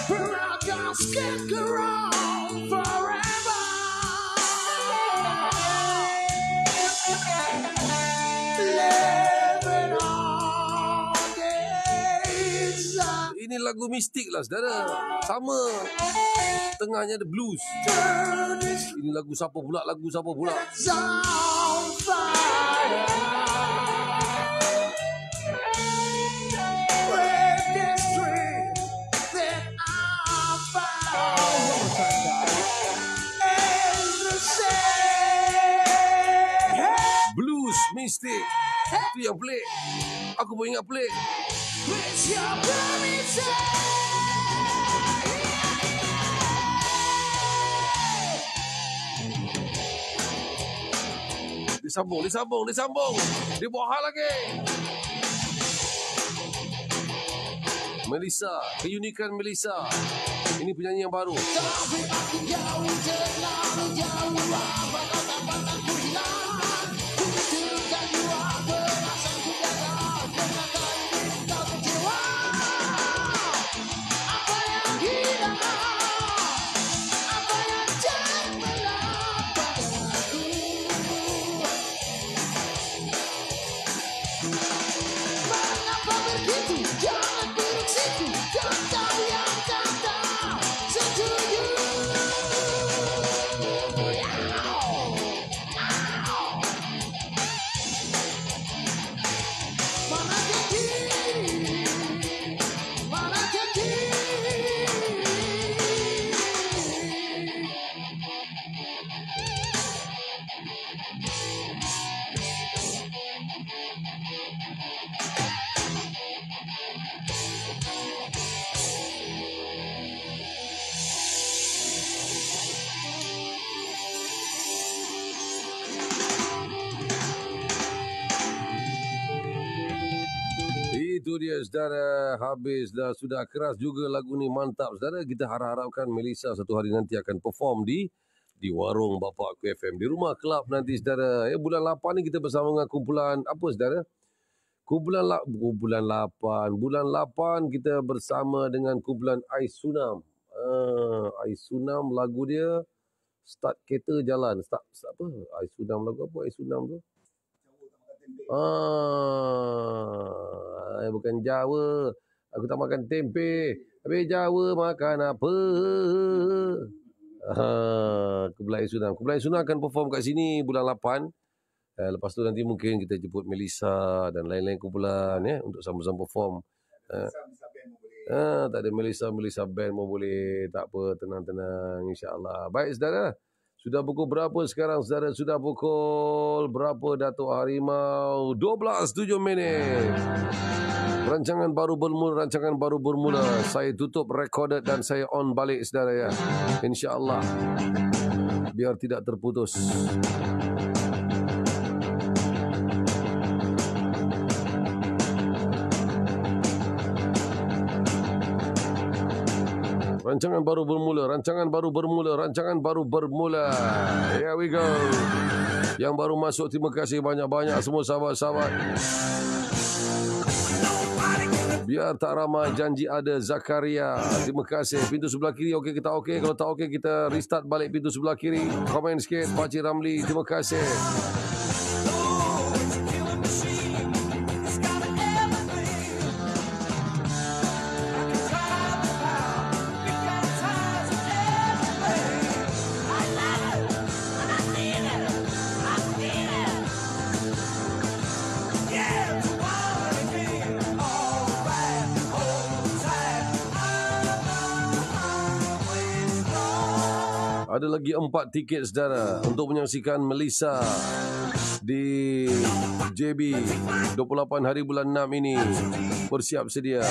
we're not gonna stick around forever. Living on days. Ini lagu mistik lah saudara. Sama. Tengahnya ada blues. Ini lagu siapa pula? Lagu siapa pula? It's on fire. With this dream that I found is the same. Blues mistik. Itu yang pelik. Aku pun ingat pelik. With your permission. Disambung. Dia buat hal lagi. Melissa, keunikan Melissa. Ini penyanyi yang baru. Itu dia saudara, habis dah, sudah keras juga lagu ni, mantap saudara. Kita harap-harapkan Melissa satu hari nanti akan perform di warung Bapak Aku FM, di rumah kelab nanti saudara. Bulan 8 ni kita bersama dengan kumpulan apa saudara? Bulan 8 kita bersama dengan kumpulan Ais Sunam. Ais Sunam lagu dia Start Kereta Jalan. Start apa? Ais Sunam lagu apa? Ais Sunam tu? Bukan Jawa. Aku tak makan tempe. Habis Jawa makan apa? Kumpulan Ais Sunam. Kumpulan Ais Sunam akan perform kat sini bulan 8. Lepas tu nanti mungkin kita jemput Melissa dan lain-lain kumpulan untuk sama-sama perform. Tak ada Melissa band pun boleh. Tak apa, tenang-tenang, insya-Allah. Baik saudara. Sudah pukul berapa sekarang saudara? Sudah pukul berapa Datuk Harimau? 12:07. Rancangan baru bermula. Saya tutup recorded dan saya on balik saudara ya. Insya-Allah. Biar tidak terputus. Rancangan baru bermula. Here we go. Yang baru masuk, terima kasih banyak-banyak semua sahabat-sahabat. Biar tak ramai, janji ada Zakaria. Terima kasih. Pintu sebelah kiri okey, kita okey. Kalau tak okey, kita restart balik pintu sebelah kiri. Komen sikit, Pakcik Ramli. Terima kasih. Ada lagi 4 tiket saudara untuk menyaksikan Melissa di JB 28 hari bulan 6 ini. Bersiap sedia.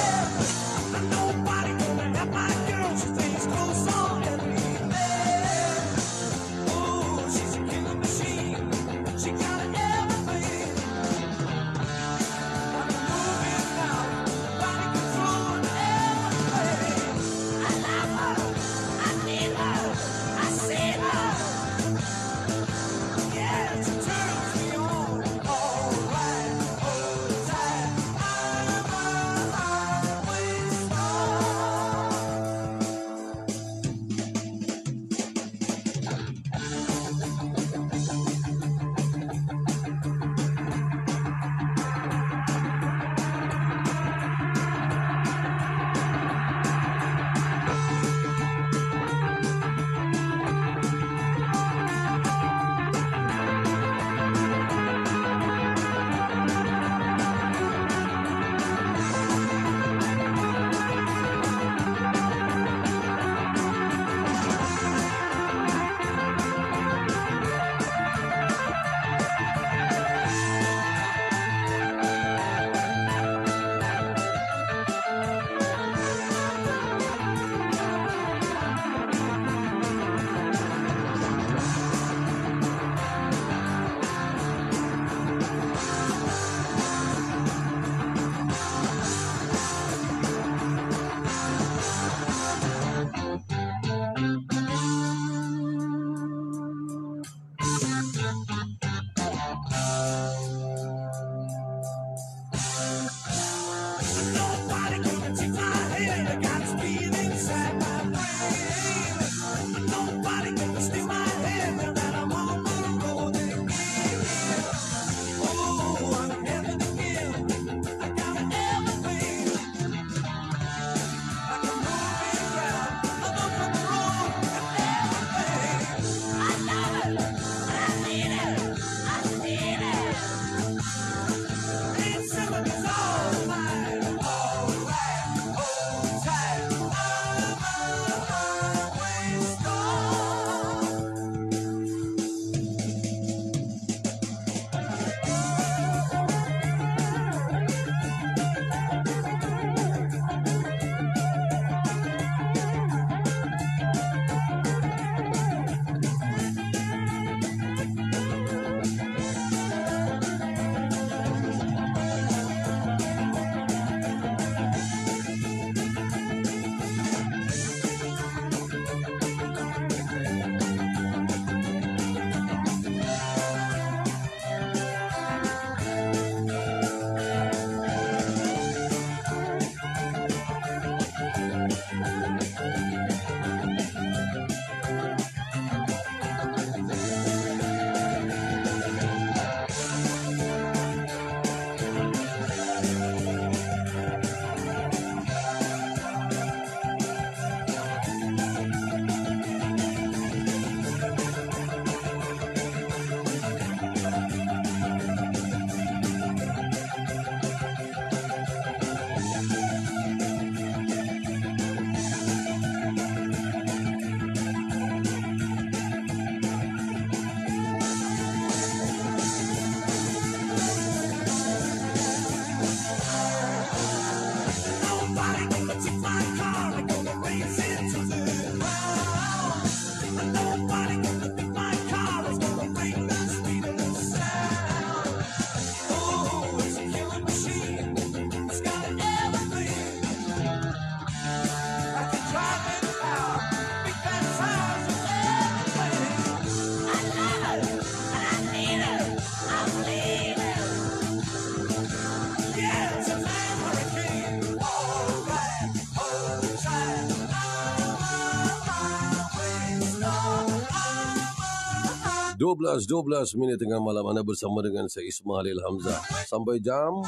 12 minit tengah malam anda bersama dengan saya Ismail Hamzah. Sampai jam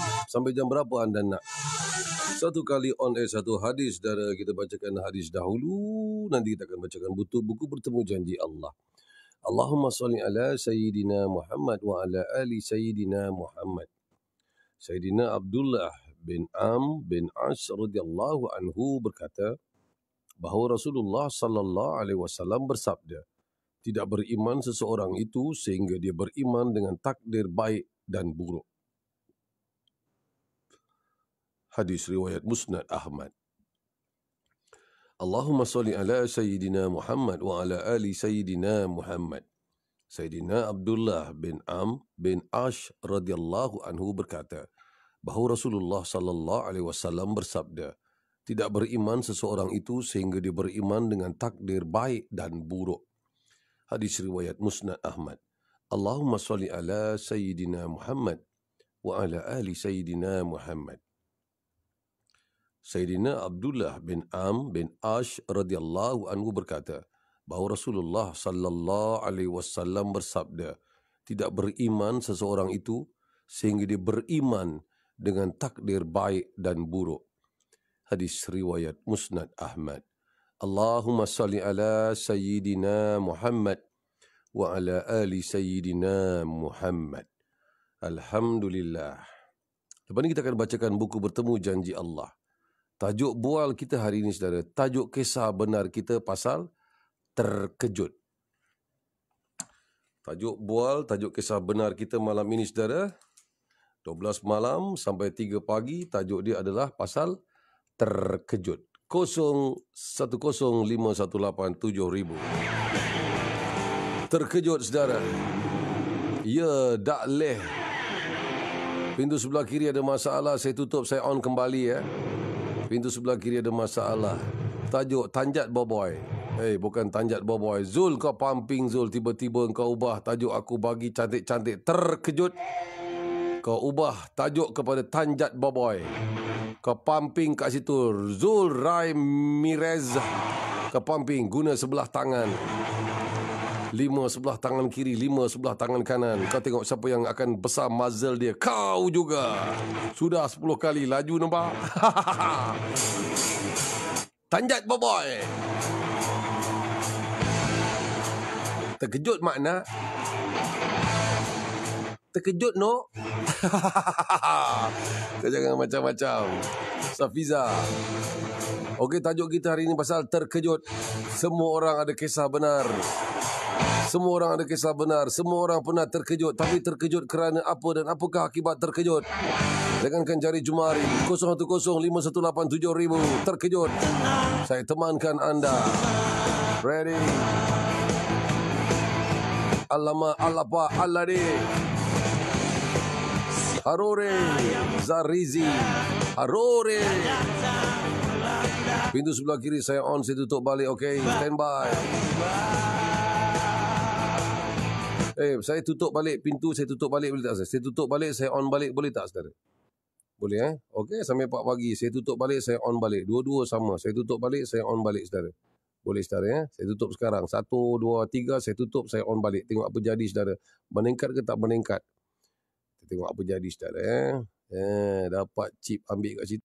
berapa anda nak? Satu kali on air satu hadis, saudara. Kita bacakan hadis dahulu, nanti kita akan bacakan buku bertemu janji Allah. Allahumma salli ala Sayyidina Muhammad wa ala ali Sayyidina Muhammad. Sayyidina Abdullah bin Am bin As radhiyallahu anhu berkata bahawa Rasulullah sallallahu alaihi wasallam bersabda, tidak beriman seseorang itu sehingga dia beriman dengan takdir baik dan buruk. Hadis riwayat Musnad Ahmad. Allahumma salli ala Sayyidina Muhammad wa ala ali Sayyidina Muhammad. Sayyidina Abdullah bin Am bin Ash radhiyallahu anhu berkata bahawa Rasulullah sallallahu alaihi wasallam bersabda, tidak beriman seseorang itu sehingga dia beriman dengan takdir baik dan buruk. Hadis riwayat Musnad Ahmad. Allahumma salli ala Sayyidina Muhammad wa ala ali Sayyidina Muhammad. Sayyidina Abdullah bin Am bin Ash radhiyallahu anhu berkata bahawa Rasulullah sallallahu alaihi wasallam bersabda, tidak beriman seseorang itu sehingga dia beriman dengan takdir baik dan buruk. Hadis riwayat Musnad Ahmad. Allahumma salli ala Sayyidina Muhammad wa ala ali Sayyidina Muhammad. Alhamdulillah. Lepas ni kita akan bacakan buku Bertemu Janji Allah. Tajuk bual kita hari ini, saudara, tajuk kisah benar kita pasal terkejut. Tajuk kisah benar kita malam ini, saudara, 12 malam sampai 3 pagi, tajuk dia adalah pasal terkejut. 0105187000. Terkejut, saudara. Ya, dak leh. Pintu sebelah kiri ada masalah, saya tutup, saya on kembali ya. Pintu sebelah kiri ada masalah. Tajuk Tanjat Boboy. Bukan Tanjat Boboy. Zul, kau pumping Zul. Tiba-tiba kau ubah tajuk aku bagi cantik-cantik. Terkejut. Kau ubah tajuk kepada Tanjat Boboy. Kau pumping kat situ. Zul Ramirez. Kau pumping guna sebelah tangan. 5 sebelah tangan kiri, 5 sebelah tangan kanan. Kau tengok siapa yang akan besar muzzle dia. Kau juga. Sudah 10 kali laju, nampak? Tanjat Boboy. Terkejut makna? Terkejut, no? Kau jangan macam-macam. Safiza. Okey, tajuk kita hari ini pasal terkejut. Semua orang ada kisah benar. Semua orang ada kisah benar. Semua orang pernah terkejut. Tapi terkejut kerana apa dan apakah akibat terkejut? Dengarkan jari jemari 0105187000. Terkejut. Saya temankan anda. Ready? Alamak, alapa, alade. Harore. Zarizi. Harore. Pintu sebelah kiri saya on, saya tutup balik. Okey, stand by. Saya tutup balik pintu, saya tutup balik boleh tak? Saya tutup balik, saya on balik boleh tak, saudara? Boleh Okey, sampai 4 pagi. Saya tutup balik, saya on balik. Dua-dua sama. Saya tutup balik, saya on balik, saudara. Boleh, saudara Saya tutup sekarang. 1, 2, 3, saya tutup, saya on balik. Tengok apa jadi, saudara. Meningkat ke tak meningkat? Kita tengok apa jadi, saudara Dapat chip ambil kat situ.